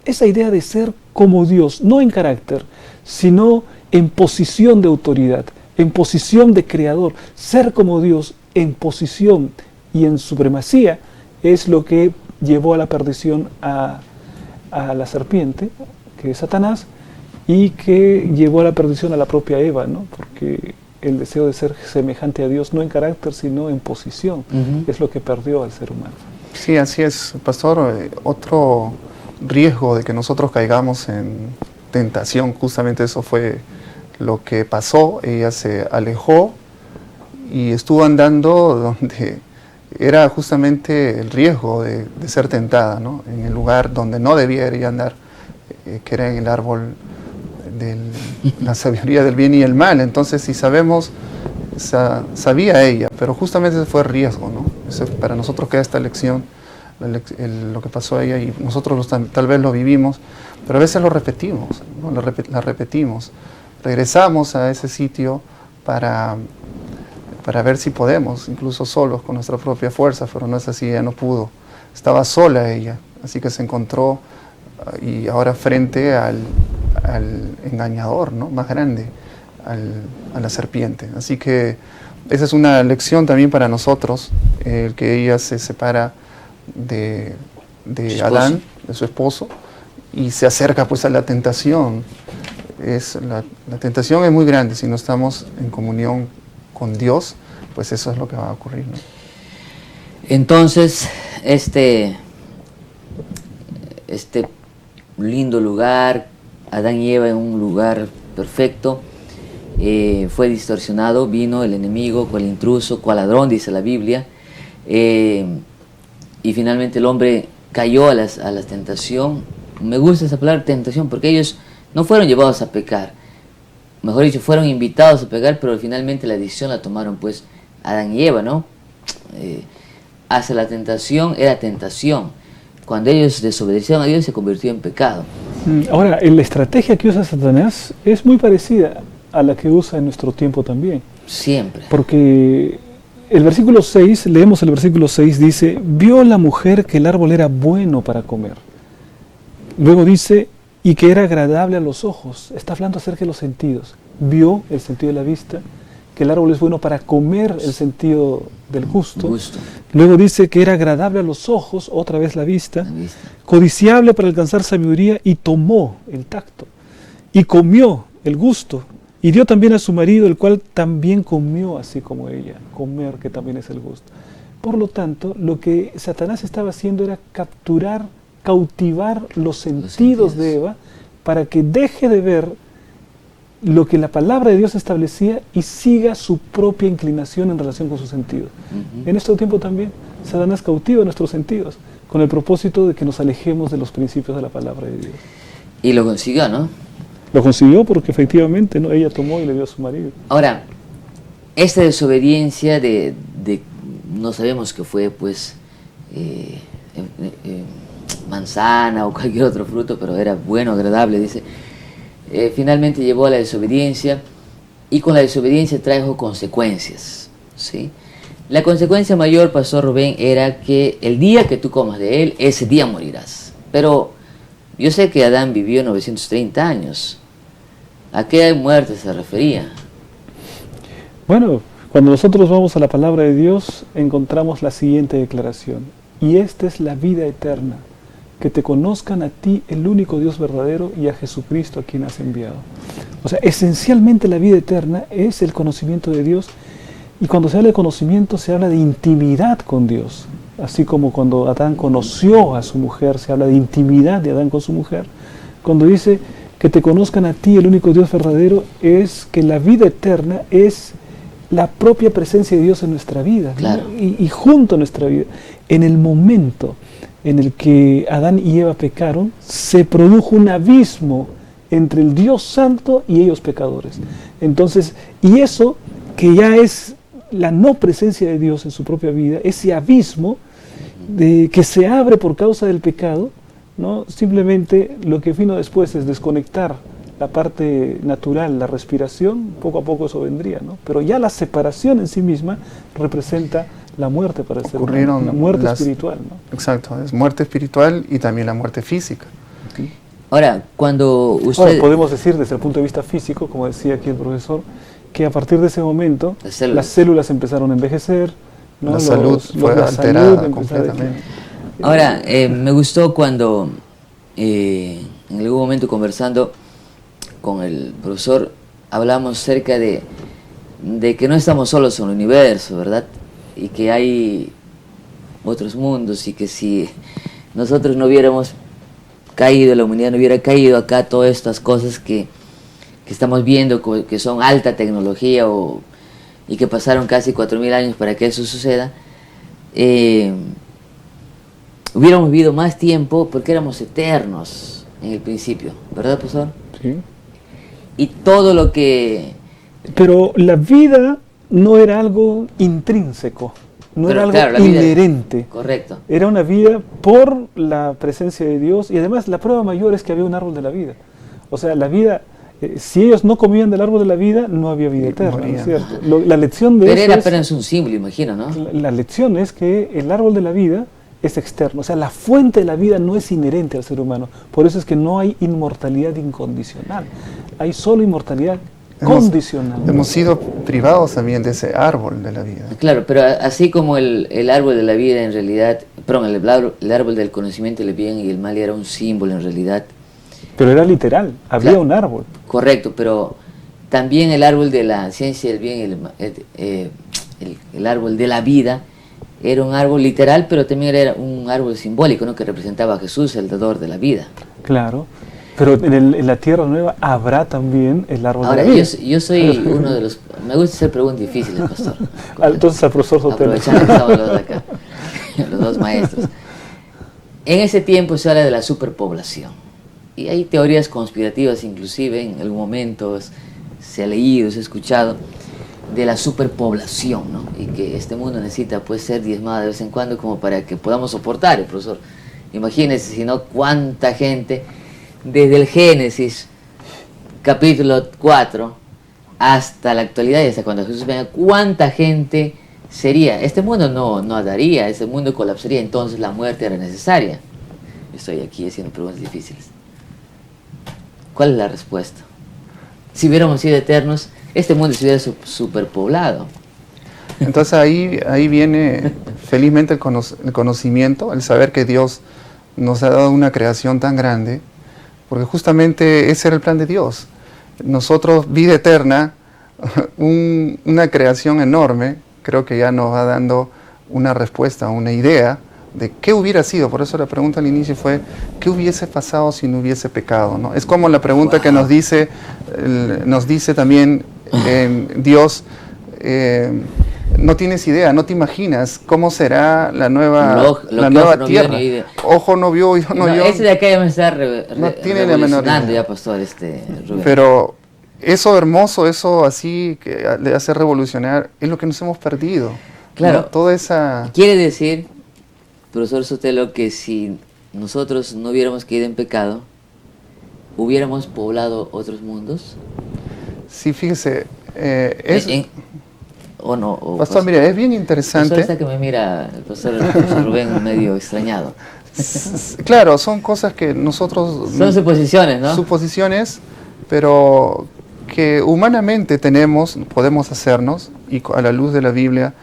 Esa idea de ser como Dios, no en carácter, sino en posición de autoridad, en posición de creador. Ser como Dios en posición y en supremacía es lo que llevó a la perdición a la serpiente, que es Satanás, y que llevó a la perdición a la propia Eva, ¿no? Porque el deseo de ser semejante a Dios, no en carácter, sino en posición. Es lo que perdió al ser humano. Sí, así es, pastor. Otro riesgo de que nosotros caigamos en tentación, justamente eso fue lo que pasó. Ella se alejó y estuvo andando donde era justamente el riesgo de ser tentada, ¿no? En el lugar donde no debiera andar, que era en el árbol de la sabiduría del bien y el mal. Entonces, si sabemos, sabía ella, pero justamente ese fue el riesgo, ¿no? Para nosotros queda esta lección, lo que pasó a ella, y nosotros tal vez lo vivimos, pero a veces lo repetimos, ¿no? La repetimos. Regresamos a ese sitio para ver si podemos, incluso solos, con nuestra propia fuerza, pero no es así, ella no pudo. Estaba sola ella, así que se encontró y ahora frente al engañador, ¿no? Más grande, a la serpiente. Así que esa es una lección también para nosotros, el que ella se separa de Adán, de su esposo, y se acerca pues a la tentación. La tentación es muy grande. Si no estamos en comunión con Dios, pues eso es lo que va a ocurrir, ¿no? Entonces, este lindo lugar, Adán y Eva en un lugar perfecto, fue distorsionado, vino el enemigo, cual intruso, cual ladrón, dice la Biblia, y finalmente el hombre cayó a la tentación. Me gusta esa palabra tentación porque ellos no fueron llevados a pecar, mejor dicho, fueron invitados a pecar, pero finalmente la decisión la tomaron pues Adán y Eva, ¿no? Hacia la tentación era tentación. Cuando ellos desobedecieron a Dios se convirtió en pecado. Ahora, la estrategia que usa Satanás es muy parecida a la que usa en nuestro tiempo también. Siempre. Porque el versículo 6, leemos el versículo 6, dice, vio la mujer que el árbol era bueno para comer. Luego dice, y que era agradable a los ojos. Está hablando acerca de los sentidos. Vio el sentido de la vista, que el árbol es bueno para comer, el sentido del gusto. Luego dice que era agradable a los ojos, otra vez la vista, codiciable para alcanzar sabiduría, y tomó el tacto, y comió el gusto, y dio también a su marido, el cual también comió así como ella, comer que también es el gusto. Por lo tanto, lo que Satanás estaba haciendo era cautivar los sentidos de Eva, para que deje de ver lo que la palabra de Dios establecía y siga su propia inclinación en relación con sus sentidos. En nuestro tiempo también, Satanás cautiva nuestros sentidos con el propósito de que nos alejemos de los principios de la palabra de Dios. Y lo consiguió, ¿no? Lo consiguió porque efectivamente, ¿no? Ella tomó y le dio a su marido. Ahora, esta desobediencia no sabemos qué fue, pues, manzana o cualquier otro fruto, pero era bueno, agradable, dice. Finalmente llevó a la desobediencia, y con la desobediencia trajo consecuencias, ¿sí? La consecuencia mayor, pastor Rubén, era que el día que tú comas de él, ese día morirás. Pero yo sé que Adán vivió 930 años. ¿A qué muerte se refería? Bueno, cuando nosotros vamos a la palabra de Dios, encontramos la siguiente declaración: y esta es la vida eterna, que te conozcan a ti, el único Dios verdadero, y a Jesucristo a quien has enviado. O sea, esencialmente la vida eterna es el conocimiento de Dios, y cuando se habla de conocimiento se habla de intimidad con Dios. Así como cuando Adán conoció a su mujer, se habla de intimidad de Adán con su mujer. Cuando dice que te conozcan a ti, el único Dios verdadero, es que la vida eterna es la propia presencia de Dios en nuestra vida, claro, ¿no? y junto a nuestra vida. En el momento en el que Adán y Eva pecaron, se produjo un abismo entre el Dios santo y ellos pecadores. Entonces, y eso que ya es la no presencia de Dios en su propia vida, ese abismo que se abre por causa del pecado, ¿no? Simplemente lo que vino después es desconectar la parte natural, la respiración, poco a poco eso vendría, ¿no? Pero ya la separación en sí misma representa la muerte para el ser humano, la muerte espiritual, ¿no? Exacto, es muerte espiritual y también la muerte física. ¿Sí? Ahora, cuando usted... Ahora, podemos decir desde el punto de vista físico, como decía aquí el profesor, que a partir de ese momento las células empezaron a envejecer, ¿no? La salud fue alterada completamente. Ahora, me gustó cuando en algún momento conversando con el profesor hablamos acerca de de que no estamos solos en el universo, ¿verdad? Y que hay otros mundos y que si nosotros no hubiéramos caído, la humanidad no hubiera caído acá, todas estas cosas que estamos viendo, que son alta tecnología y que pasaron casi 4000 años para que eso suceda, hubiéramos vivido más tiempo porque éramos eternos en el principio, ¿verdad, profesor? Sí. Y todo lo que... Pero la vida no era algo intrínseco, no Pero, era algo claro, la vida- inherente. Correcto. Era una vida por la presencia de Dios, y además la prueba mayor es que había un árbol de la vida. O sea, la vida, si ellos no comían del árbol de la vida, no había vida eterna, ¿no es morían. cierto? La lección de Pero eso era es, apenas un símbolo, imagino, ¿no? la lección es que el árbol de la vida es externo, o sea, la fuente de la vida no es inherente al ser humano. Por eso es que no hay inmortalidad incondicional, hay solo inmortalidad condicional. Hemos sido privados también de ese árbol de la vida. Claro, pero así como el árbol de la vida en realidad, perdón, el árbol del conocimiento del bien y el mal era un símbolo en realidad, Pero era literal, había Claro. un árbol. correcto, pero también el árbol de la ciencia del bien y el árbol de la vida era un árbol literal, pero también era un árbol simbólico, ¿no? Que representaba a Jesús, el dador de la vida. Claro, pero en la tierra nueva habrá también el árbol Ahora, de la vida. yo soy uno de los... Me gusta hacer preguntas difíciles, pastor. Entonces al profesor Sotelo. Aprovechando que estamos los dos acá, los dos maestros. En ese tiempo se habla de la superpoblación. Y hay teorías conspirativas, inclusive en algún momento se ha leído, se ha escuchado, de la superpoblación, ¿no? Y que este mundo necesita pues ser diezmado de vez en cuando como para que podamos soportar, profesor. Imagínense, si no, cuánta gente, desde el Génesis, capítulo 4, hasta la actualidad y hasta cuando Jesús venga, cuánta gente sería. Este mundo no daría, este mundo colapsaría, entonces la muerte era necesaria. Estoy aquí haciendo preguntas difíciles. ¿Cuál es la respuesta? Si hubiéramos sido eternos, este mundo se hubiera superpoblado. Entonces ahí viene felizmente el conocimiento, el saber que Dios nos ha dado una creación tan grande, porque justamente ese era el plan de Dios. Nosotros, vida eterna, una creación enorme, creo que ya nos va dando una respuesta, una idea de qué hubiera sido. Por eso la pregunta al inicio fue, ¿qué hubiese pasado si no hubiese pecado? ¿No? Es como la pregunta que nos dice también Dios, no tienes idea, no te imaginas cómo será la nueva tierra. Ojo no vio, oído no oyó. Ese de acá ya me está No tiene la menor revolucionando idea. ya, pastor, Rubén. Pero eso hermoso, eso así que le hace revolucionar, es lo que nos hemos perdido. Claro. ¿No? Toda esa... Quiere decir, profesor Sotelo, que si nosotros no hubiéramos caído en pecado, ¿hubiéramos poblado otros mundos? Sí, fíjese, ¿O no? O, Pastor, mira, es bien interesante. Pastor, está que me mira el profesor Rubén medio extrañado. Claro, son cosas que nosotros... Son suposiciones, ¿no? Suposiciones, pero que humanamente podemos hacernos, y a la luz de la Biblia,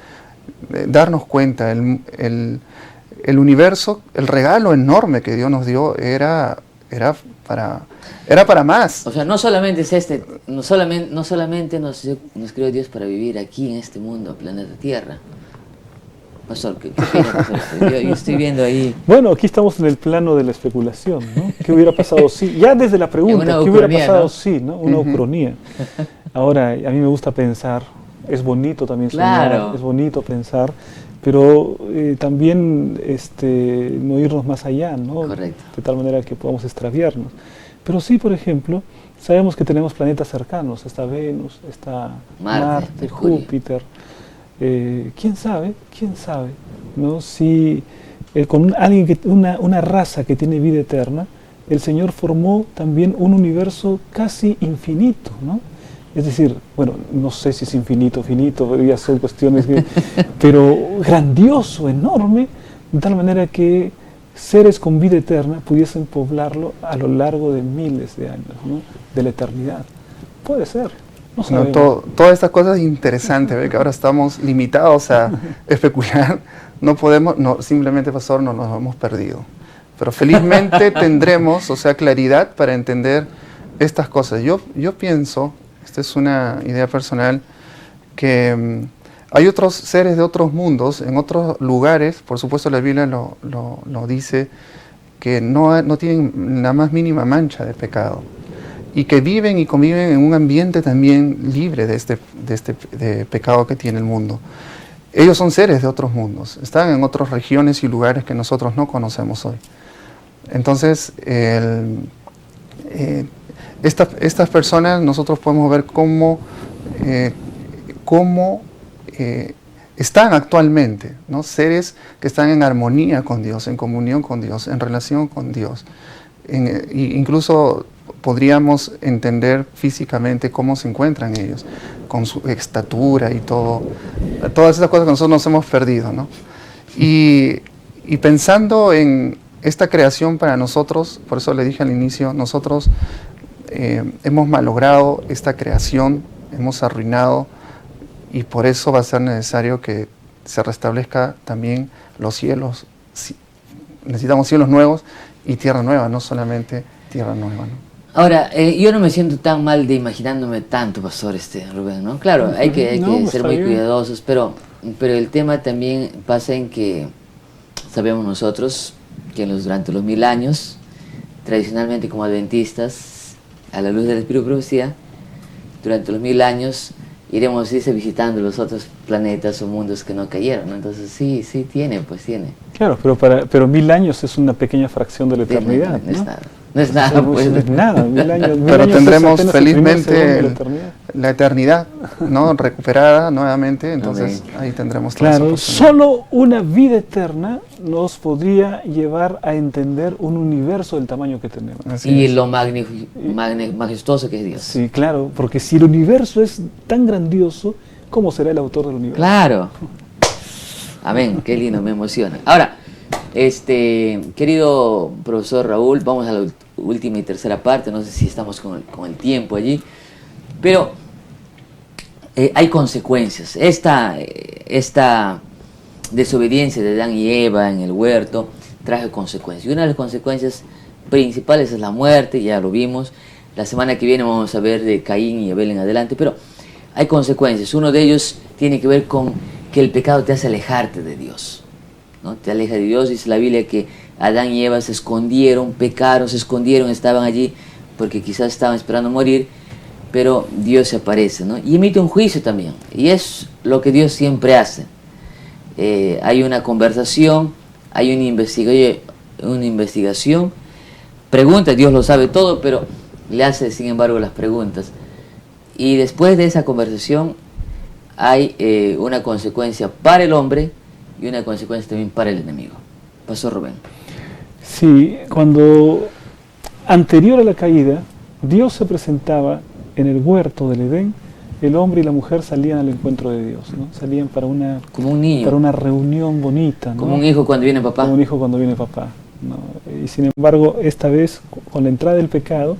darnos cuenta, el universo, el regalo enorme que Dios nos dio era para más. O sea, no solamente es no solamente nos creó Dios para vivir aquí en este mundo, planeta Tierra. Pastor, ¿qué opina, pastor? Yo estoy viendo ahí... Bueno, aquí estamos en el plano de la especulación, ¿no? ¿Qué hubiera pasado si? Ya desde la pregunta, Una ¿qué hubiera ucronía, pasado ¿no? si? ¿No? Una ucronía. Ahora, a mí me gusta pensar, es bonito también soñar, Claro. es bonito pensar, pero también no irnos más allá, ¿no? Correcto. De tal manera que podamos extraviarnos. Pero sí, por ejemplo, sabemos que tenemos planetas cercanos, está Venus, está Marte, Mercurio. Júpiter. ¿Quién sabe? ¿Quién sabe? ¿No? Si con alguien una raza que tiene vida eterna, el Señor formó también un universo casi infinito, ¿no? Es decir, bueno, no sé si es infinito, finito, ya son cuestiones pero grandioso, enorme, de tal manera que seres con vida eterna pudiesen poblarlo a lo largo de miles de años, ¿no? De la eternidad. Puede ser. No No, sabemos. todas estas cosas interesantes, ¿ve? Que ahora estamos limitados a especular. No podemos, simplemente, pastor, no nos hemos perdido. Pero felizmente tendremos, claridad para entender estas cosas. Yo pienso, esta es una idea personal, que hay otros seres de otros mundos, en otros lugares, por supuesto la Biblia lo dice, que no tienen la más mínima mancha de pecado y que viven y conviven en un ambiente también libre de pecado que tiene el mundo. Ellos son seres de otros mundos, están en otras regiones y lugares que nosotros no conocemos hoy. Entonces, estas personas nosotros podemos ver cómo están actualmente, ¿no? Seres que están en armonía con Dios, en comunión con Dios, en relación con Dios. Incluso podríamos entender físicamente cómo se encuentran ellos, con su estatura y todo, todas esas cosas que nosotros nos hemos perdido, ¿no? Y pensando en esta creación para nosotros, por eso le dije al inicio, nosotros hemos malogrado esta creación, hemos arruinado, y por eso va a ser necesario que se restablezca también los cielos. Necesitamos cielos nuevos y tierra nueva, no solamente tierra nueva, ¿no? Ahora, yo no me siento tan mal de imaginándome tanto, pastor Rubén, ¿no? Claro, hay que ser muy cuidadosos, pero el tema también pasa en que sabemos nosotros que durante los 1000 años, tradicionalmente como adventistas, a la luz del Espíritu de Profecía, durante los 1000 años iremos visitando los otros planetas o mundos que no cayeron, ¿no? Entonces sí tiene. Claro, pero 1000 años es una pequeña fracción de la eternidad, ¿no? No es nada, pues. No es nada, 1000 años. Pero tendremos felizmente la eternidad, ¿no? Recuperada nuevamente, entonces ahí tendremos toda esa Claro, oportunidad. solo una vida eterna nos podría llevar a entender un universo del tamaño que tenemos. Y lo majestuoso que es Dios. Sí, claro, porque si el universo es tan grandioso, ¿cómo será el autor del universo? Claro. Amén, qué lindo, me emociona. Ahora, querido profesor Raúl, vamos a la última y tercera parte, no sé si estamos con el tiempo allí, pero hay consecuencias. Esta desobediencia de Adán y Eva en el huerto trajo consecuencias. Y una de las consecuencias principales es la muerte, ya lo vimos. La semana que viene vamos a ver de Caín y Abel en adelante, pero hay consecuencias. Uno de ellos tiene que ver con que el pecado te hace alejarte de Dios, ¿no? Te aleja de Dios. Dice la Biblia que Adán y Eva se escondieron, pecaron, se escondieron, estaban allí porque quizás estaban esperando morir, pero Dios se aparece, ¿no? Y emite un juicio también, y es lo que Dios siempre hace. Hay una conversación, hay una investigación, pregunta, Dios lo sabe todo, pero le hace sin embargo las preguntas. Y después de esa conversación hay una consecuencia para el hombre y una consecuencia también para el enemigo. Pastor Rubén. Sí, cuando anterior a la caída, Dios se presentaba en el huerto del Edén, el hombre y la mujer salían al encuentro de Dios, ¿no? Salían para una, como un niño, para una reunión bonita, ¿no? Como un hijo cuando viene papá. Como un hijo cuando viene papá, ¿no? Y sin embargo, esta vez, con la entrada del pecado,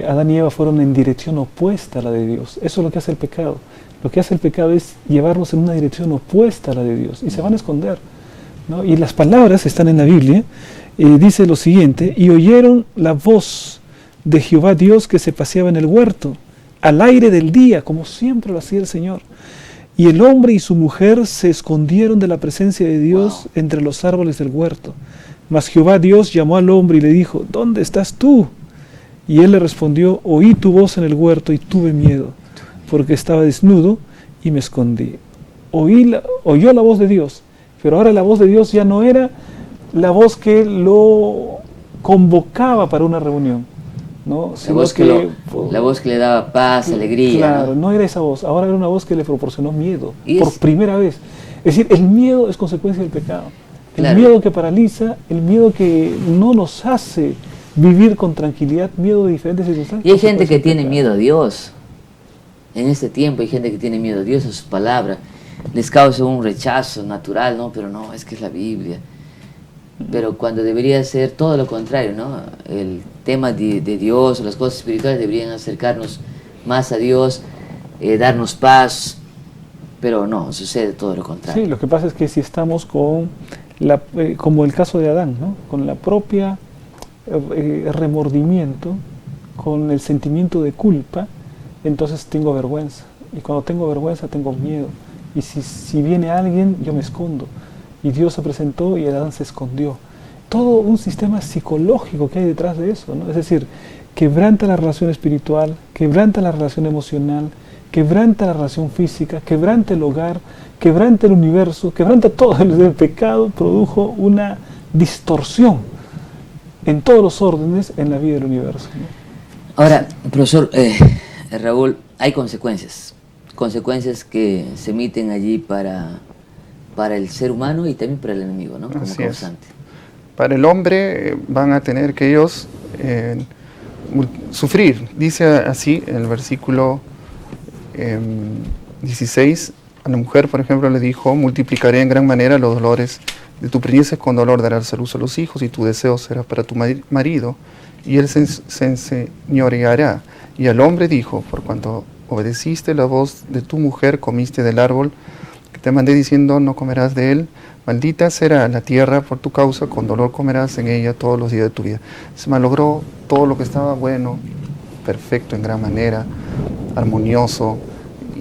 Adán y Eva fueron en dirección opuesta a la de Dios. Eso es lo que hace el pecado. Lo que hace el pecado es llevarnos en una dirección opuesta a la de Dios y se van a esconder, ¿no? Y las palabras están en la Biblia. Dice lo siguiente: y oyeron la voz de Jehová Dios que se paseaba en el huerto al aire del día, como siempre lo hacía el Señor. Y el hombre y su mujer se escondieron de la presencia de Dios entre los árboles del huerto. Mas Jehová Dios llamó al hombre y le dijo: ¿dónde estás tú? Y él le respondió: oí tu voz en el huerto y tuve miedo, porque estaba desnudo y me escondí. Oyó la voz de Dios, pero ahora la voz de Dios ya no era la voz que lo convocaba para una reunión, ¿no? La voz que le daba paz, alegría. Claro, no era esa voz, ahora era una voz que le proporcionó miedo, por primera vez. Es decir, el miedo es consecuencia del pecado. El miedo que paraliza, el miedo que no nos hace vivir con tranquilidad, miedo de diferentes circunstancias. Y hay gente que tiene miedo a Dios. En este tiempo hay gente que tiene miedo a Dios, a su palabra. Les causa un rechazo natural, ¿no? Pero no, es que es la Biblia. Pero cuando debería ser todo lo contrario, ¿no? El tema de Dios, las cosas espirituales deberían acercarnos más a Dios, darnos paz, pero no, sucede todo lo contrario. Sí, lo que pasa es que si estamos con, como el caso de Adán, ¿no? Con la propia remordimiento, con el sentimiento de culpa, entonces tengo vergüenza. Y cuando tengo vergüenza, tengo miedo. Y si viene alguien, yo me escondo. Y Dios se presentó y Adán se escondió. Todo un sistema psicológico que hay detrás de eso, ¿no? Es decir, quebranta la relación espiritual, quebranta la relación emocional, quebranta la relación física, quebranta el hogar, quebranta el universo, quebranta todo. El pecado produjo una distorsión en todos los órdenes en la vida del universo, ¿no? Ahora, profesor Raúl, hay consecuencias que se emiten allí para el ser humano y también para el enemigo, ¿no? Como Así causante. Para el hombre van a tener que ellos sufrir. Dice así el versículo 16, a la mujer, por ejemplo, le dijo: multiplicaré en gran manera los dolores de tu preñez, con dolor darás a luz a los hijos, y tu deseo será para tu marido, y él se enseñoreará. Y al hombre dijo: por cuanto obedeciste la voz de tu mujer, comiste del árbol que te mandé diciendo, no comerás de él. Maldita será la tierra por tu causa, con dolor comerás en ella todos los días de tu vida. Se malogró todo lo que estaba bueno, perfecto en gran manera, armonioso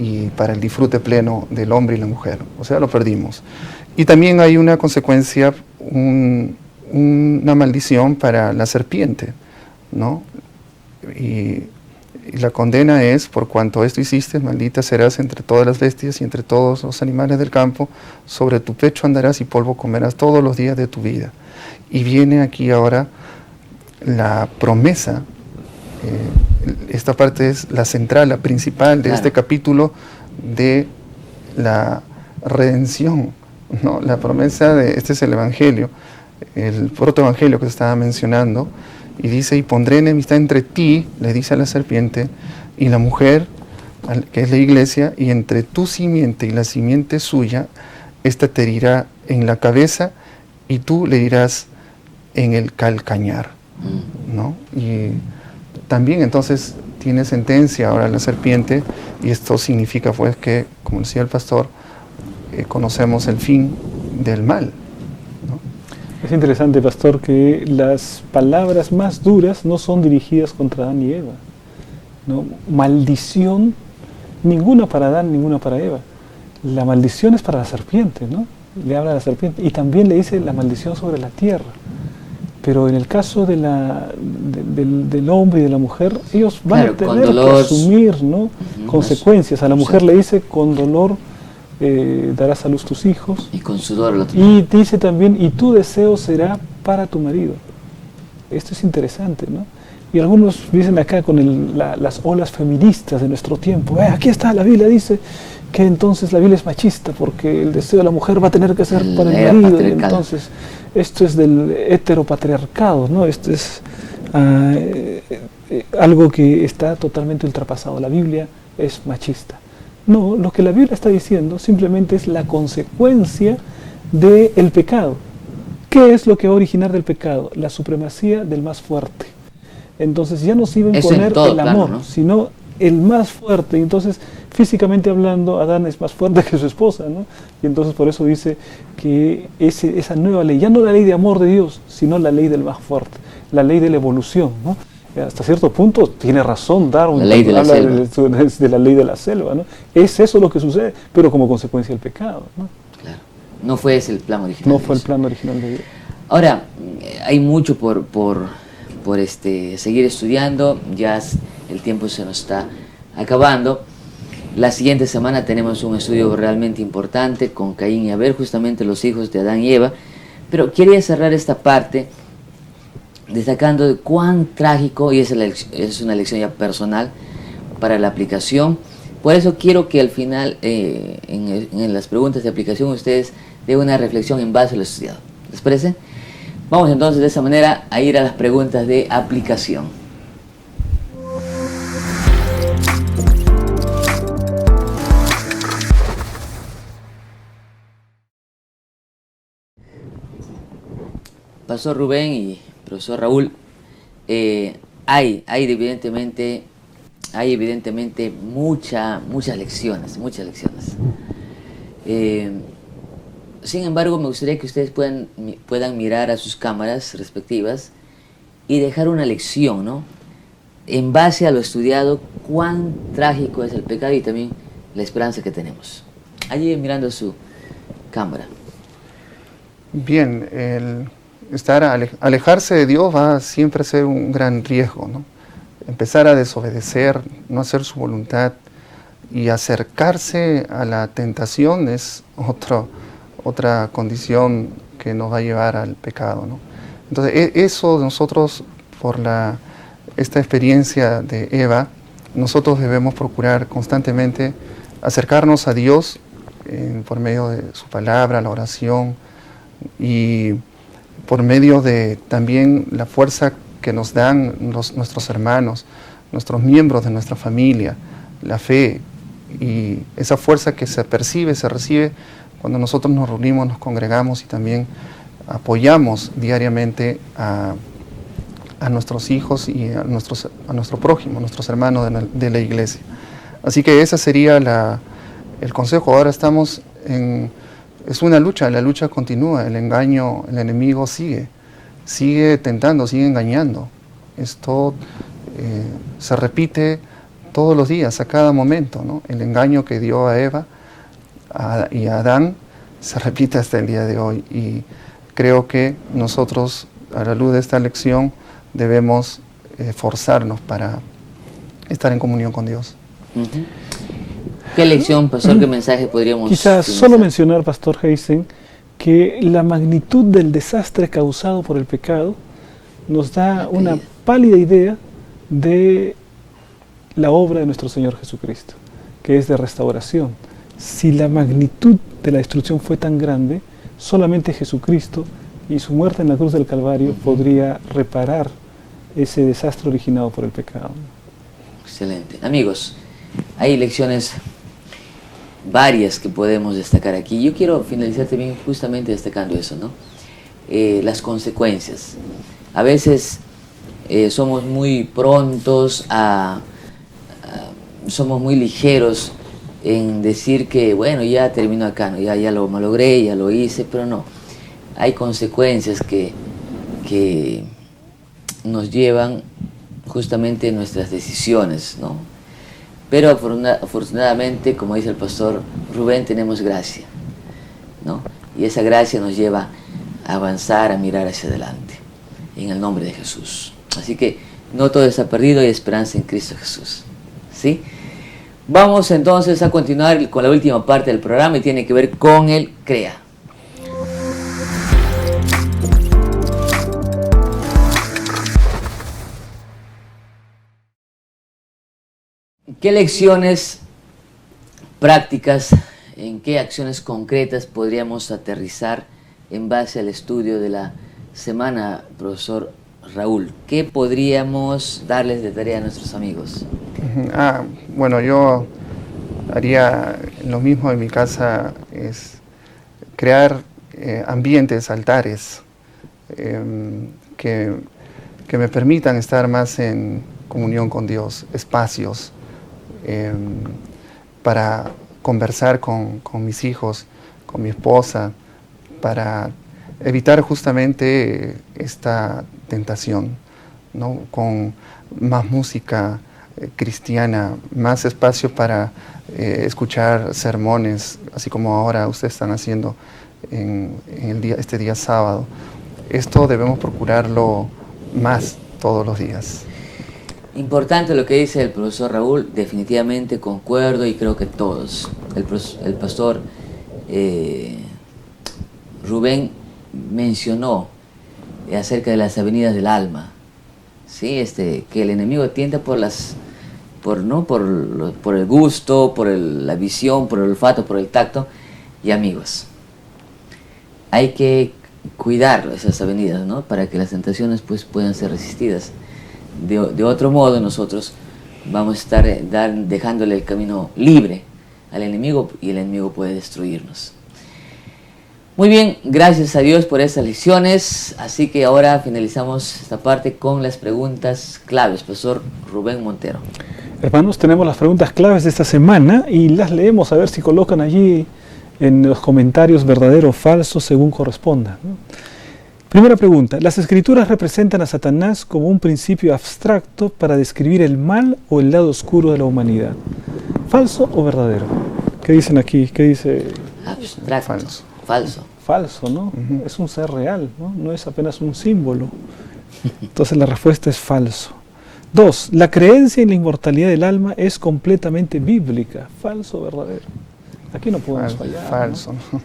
y para el disfrute pleno del hombre y la mujer. O sea, lo perdimos. Y también hay una consecuencia, una maldición para la serpiente, ¿no? Y la condena es: por cuanto esto hiciste, maldita serás entre todas las bestias y entre todos los animales del campo, sobre tu pecho andarás y polvo comerás todos los días de tu vida. Y viene aquí ahora la promesa, esta parte es la central, la principal de este capítulo, de la redención, ¿no? La promesa este es el evangelio, el protoevangelio que se estaba mencionando. Y dice: y pondré enemistad entre ti, le dice a la serpiente, y la mujer, que es la iglesia, y entre tu simiente y la simiente suya, esta te herirá en la cabeza y tú le dirás en el calcañar, ¿no? Y también entonces tiene sentencia ahora la serpiente, y esto significa pues que, como decía el pastor, conocemos el fin del mal. Es interesante, pastor, que las palabras más duras no son dirigidas contra Adán y Eva, ¿no? Maldición, ninguna para Adán, ninguna para Eva. La maldición es para la serpiente, ¿no? Le habla a la serpiente, y también le dice la maldición sobre la tierra. Pero en el caso del hombre y de la mujer, ellos van a tener que asumir, ¿no? Consecuencias. A la mujer le dice: con dolor darás a luz tus hijos. Y con sudor lo Y dice también: y tu deseo será para tu marido. Esto es interesante, ¿no? Y algunos dicen acá con las olas feministas de nuestro tiempo: aquí está, la Biblia dice que entonces la Biblia es machista porque el deseo de la mujer va a tener que ser para el marido. Y entonces esto es del heteropatriarcado, ¿no? Esto es algo que está totalmente ultrapasado. La Biblia es machista. No, lo que la Biblia está diciendo simplemente es la consecuencia del pecado. ¿Qué es lo que va a originar del pecado? La supremacía del más fuerte. Entonces ya no se iba a imponer el amor, ¿no? Sino el más fuerte. Entonces, físicamente hablando, Adán es más fuerte que su esposa, ¿no? Y entonces por eso dice que esa nueva ley, ya no la ley de amor de Dios, sino la ley del más fuerte, la ley de la evolución, ¿no? Hasta cierto punto tiene razón Darwin, la ley de la selva. De la ley de la selva, ¿no? Es eso lo que sucede, pero como consecuencia del pecado, ¿no? Claro. No fue ese el plan original. No fue el plan original de Dios. Ahora, hay mucho por seguir estudiando, ya el tiempo se nos está acabando. La siguiente semana tenemos un estudio realmente importante con Caín y Abel, justamente los hijos de Adán y Eva, pero quería cerrar esta parte destacando de cuán trágico, y es una lección ya personal para la aplicación. Por eso quiero que al final, en las preguntas de aplicación, ustedes den una reflexión en base a lo estudiado. ¿Les parece? Vamos entonces de esa manera a ir a las preguntas de aplicación. Pastor Rubén y profesor Raúl, hay evidentemente muchas lecciones. Sin embargo, me gustaría que ustedes puedan mirar a sus cámaras respectivas y dejar una lección, ¿no? En base a lo estudiado, cuán trágico es el pecado y también la esperanza que tenemos. Allí mirando su cámara. Bien, alejarse de Dios va a siempre ser un gran riesgo, ¿no? Empezar a desobedecer, no hacer su voluntad y acercarse a la tentación es otra condición que nos va a llevar al pecado, ¿no? Entonces, eso nosotros, por esta experiencia de Eva, nosotros debemos procurar constantemente acercarnos a Dios por medio de su palabra, la oración, y por medio de también la fuerza que nos dan nuestros hermanos, nuestros miembros de nuestra familia, la fe, y esa fuerza que se percibe, se recibe cuando nosotros nos reunimos, nos congregamos y también apoyamos diariamente a nuestros hijos y a nuestro prójimo, nuestros hermanos de la iglesia. Así que ese sería el consejo. Ahora estamos es una lucha, la lucha continúa, el engaño, el enemigo sigue tentando, sigue engañando. Esto se repite todos los días, a cada momento, ¿no? El engaño que dio a Eva y a Adán se repite hasta el día de hoy. Y creo que nosotros, a la luz de esta lección, debemos esforzarnos para estar en comunión con Dios. Uh-huh. ¿Qué lección, pastor, qué mensaje podríamos quizás solo mencionar, pastor Heisen, que la magnitud del desastre causado por el pecado nos da una pálida idea de la obra de nuestro Señor Jesucristo, que es de restauración. Si la magnitud de la destrucción fue tan grande, solamente Jesucristo y su muerte en la cruz del Calvario podría reparar ese desastre originado por el pecado. Excelente. Amigos, hay lecciones varias que podemos destacar aquí. Yo quiero finalizar también justamente destacando eso, ¿no? Las consecuencias. A veces somos muy prontos somos muy ligeros en decir que, bueno, ya terminó acá, ¿no? ya lo malogré, ya lo hice, pero no. Hay consecuencias que nos llevan justamente nuestras decisiones, ¿no? Pero afortunadamente, como dice el pastor Rubén, tenemos gracia, ¿no? Y esa gracia nos lleva a avanzar, a mirar hacia adelante, en el nombre de Jesús. Así que no todo está perdido, hay esperanza en Cristo Jesús, ¿sí? Vamos entonces a continuar con la última parte del programa y tiene que ver con el CREA. ¿Qué lecciones prácticas, en qué acciones concretas podríamos aterrizar en base al estudio de la semana, profesor Raúl? ¿Qué podríamos darles de tarea a nuestros amigos? Bueno, yo haría lo mismo en mi casa, es crear ambientes, altares, que me permitan estar más en comunión con Dios, espacios para conversar con mis hijos, con mi esposa, para evitar justamente esta tentación, ¿no? Con más música cristiana, más espacio para escuchar sermones, así como ahora ustedes están haciendo en este día sábado. Esto debemos procurarlo más todos los días. Importante lo que dice el profesor Raúl, definitivamente concuerdo y creo que todos. El pastor Rubén mencionó acerca de las avenidas del alma, ¿sí? Que el enemigo tienta por el gusto, por la visión, por el olfato, por el tacto. Y amigos, hay que cuidar esas avenidas, ¿no? Para que las tentaciones pues puedan ser resistidas. De otro modo nosotros vamos a estar dejándole el camino libre al enemigo y el enemigo puede destruirnos. Muy bien, gracias a Dios por estas lecciones, así que ahora finalizamos esta parte con las preguntas claves. Profesor Rubén Montero. Hermanos, tenemos las preguntas claves de esta semana y las leemos a ver si colocan allí en los comentarios verdadero o falso según corresponda, ¿no? Primera pregunta, ¿las escrituras representan a Satanás como un principio abstracto para describir el mal o el lado oscuro de la humanidad? ¿Falso o verdadero? ¿Qué dicen aquí? ¿Qué dice? Abstracto. Falso. Falso. Falso, ¿no? Es un ser real, ¿no? No es apenas un símbolo. Entonces la respuesta es falso. 2. La creencia en la inmortalidad del alma es completamente bíblica. Falso, verdadero. Aquí no podemos fallar. Falso. ¿no?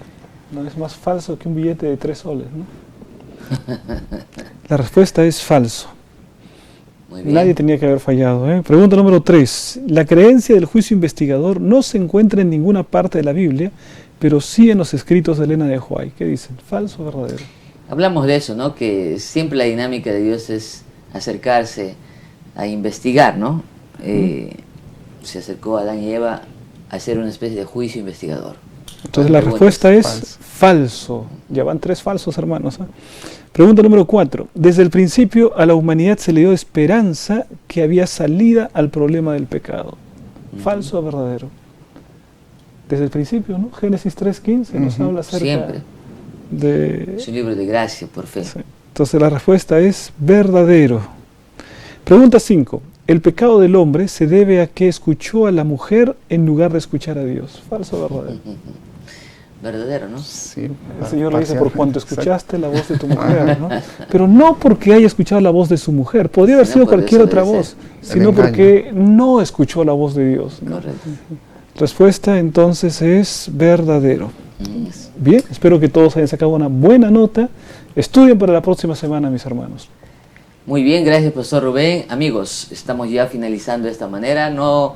No es más falso que un billete de 3 soles, ¿no? La respuesta es falso. Muy bien. Nadie tenía que haber fallado, ¿eh? Pregunta número 3. La creencia del juicio investigador no se encuentra en ninguna parte de la Biblia, pero sí en los escritos de Elena de White. ¿Qué dicen? ¿Falso o verdadero? Hablamos de eso, ¿no? Que siempre la dinámica de Dios es acercarse a investigar, ¿no? Se acercó a Adán y Eva a hacer una especie de juicio investigador. Entonces la respuesta es falso. Ya van 3 falsos, hermanos, ¿eh? Pregunta número 4. Desde el principio a la humanidad se le dio esperanza que había salida al problema del pecado. ¿Falso o verdadero? Desde el principio, ¿no? Génesis 3:15 nos habla acerca Siempre. de... Es un libro de gracia, por fe. Sí. Entonces la respuesta es verdadero. Pregunta 5. El pecado del hombre se debe a que escuchó a la mujer en lugar de escuchar a Dios. ¿Falso o verdadero? Verdadero, ¿no? Sí. El Señor le dice, por cuanto Exacto. escuchaste la voz de tu mujer, ¿no? Pero no porque haya escuchado la voz de su mujer, podría haber Sino sido por cualquier otra voz, desobedecer. sino El engaño. porque no escuchó la voz de Dios, ¿no? Correcto. Respuesta entonces es verdadero. Mm. Bien, espero que todos hayan sacado una buena nota. Estudien para la próxima semana, mis hermanos. Muy bien, gracias, profesor Rubén. Amigos, estamos ya finalizando de esta manera. No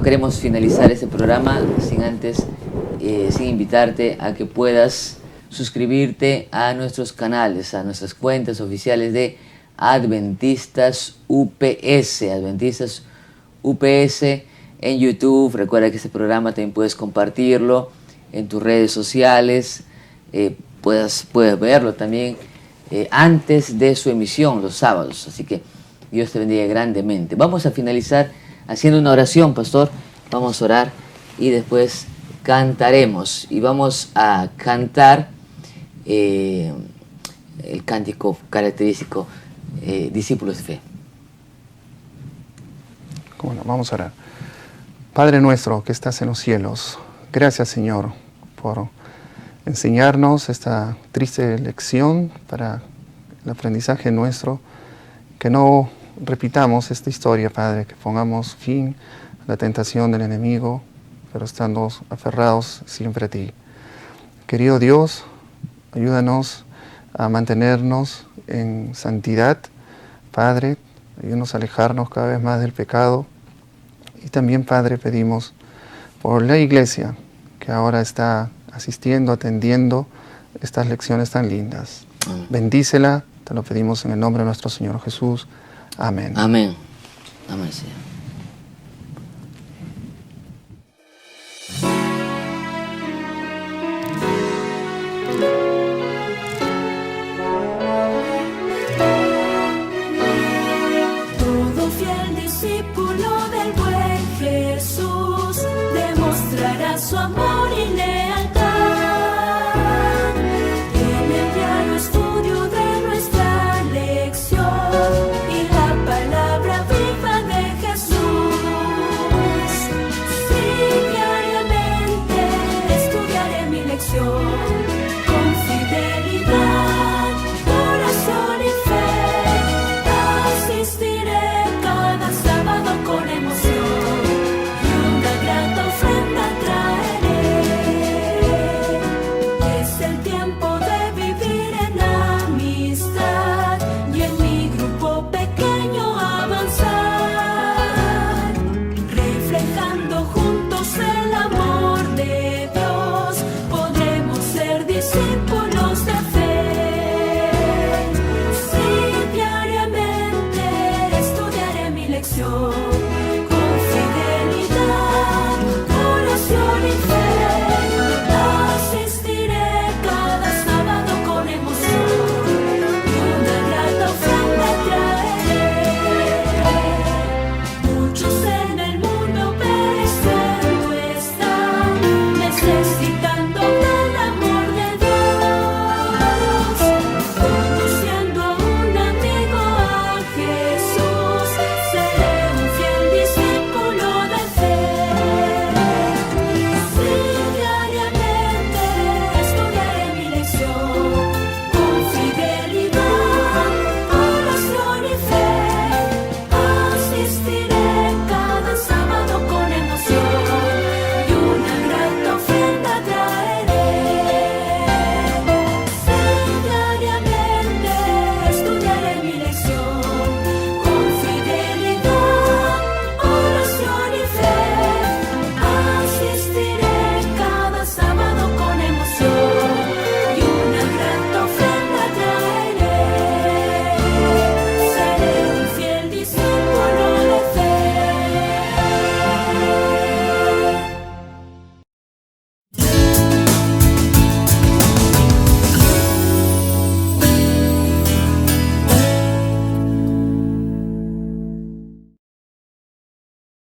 queremos finalizar este programa sin antes, sin invitarte a que puedas suscribirte a nuestros canales, a nuestras cuentas oficiales de Adventistas UPS, Adventistas UPS en YouTube. Recuerda que este programa también puedes compartirlo en tus redes sociales, puedes verlo también antes de su emisión los sábados. Así que Dios te bendiga grandemente. Vamos a finalizar haciendo una oración, pastor. Vamos a orar y después cantaremos. Y vamos a cantar el cántico característico, Discípulos de Fe. Bueno, vamos a orar. Padre nuestro que estás en los cielos, gracias, Señor, por enseñarnos esta triste lección para el aprendizaje nuestro, que no repitamos esta historia, Padre, que pongamos fin a la tentación del enemigo, pero estando aferrados siempre a ti. Querido Dios, ayúdanos a mantenernos en santidad, Padre, ayúdanos a alejarnos cada vez más del pecado. Y también, Padre, pedimos por la iglesia que ahora está asistiendo, atendiendo estas lecciones tan lindas. Bendícela, te lo pedimos en el nombre de nuestro Señor Jesús. Amén. Amén. Amén, Señor. Todo fiel discípulo del buen Jesús demostrará su amor y lealtad. En el diario estudio de nuestra lección y la palabra viva de Jesús. Sí, diariamente estudiaré mi lección con fidelidad, oración y fe. Asistiré cada sábado con emoción y una grata ofrenda traeré. Es el tiempo de vivir en amistad y en mi grupo pequeño avanzar, reflejando juntos el amor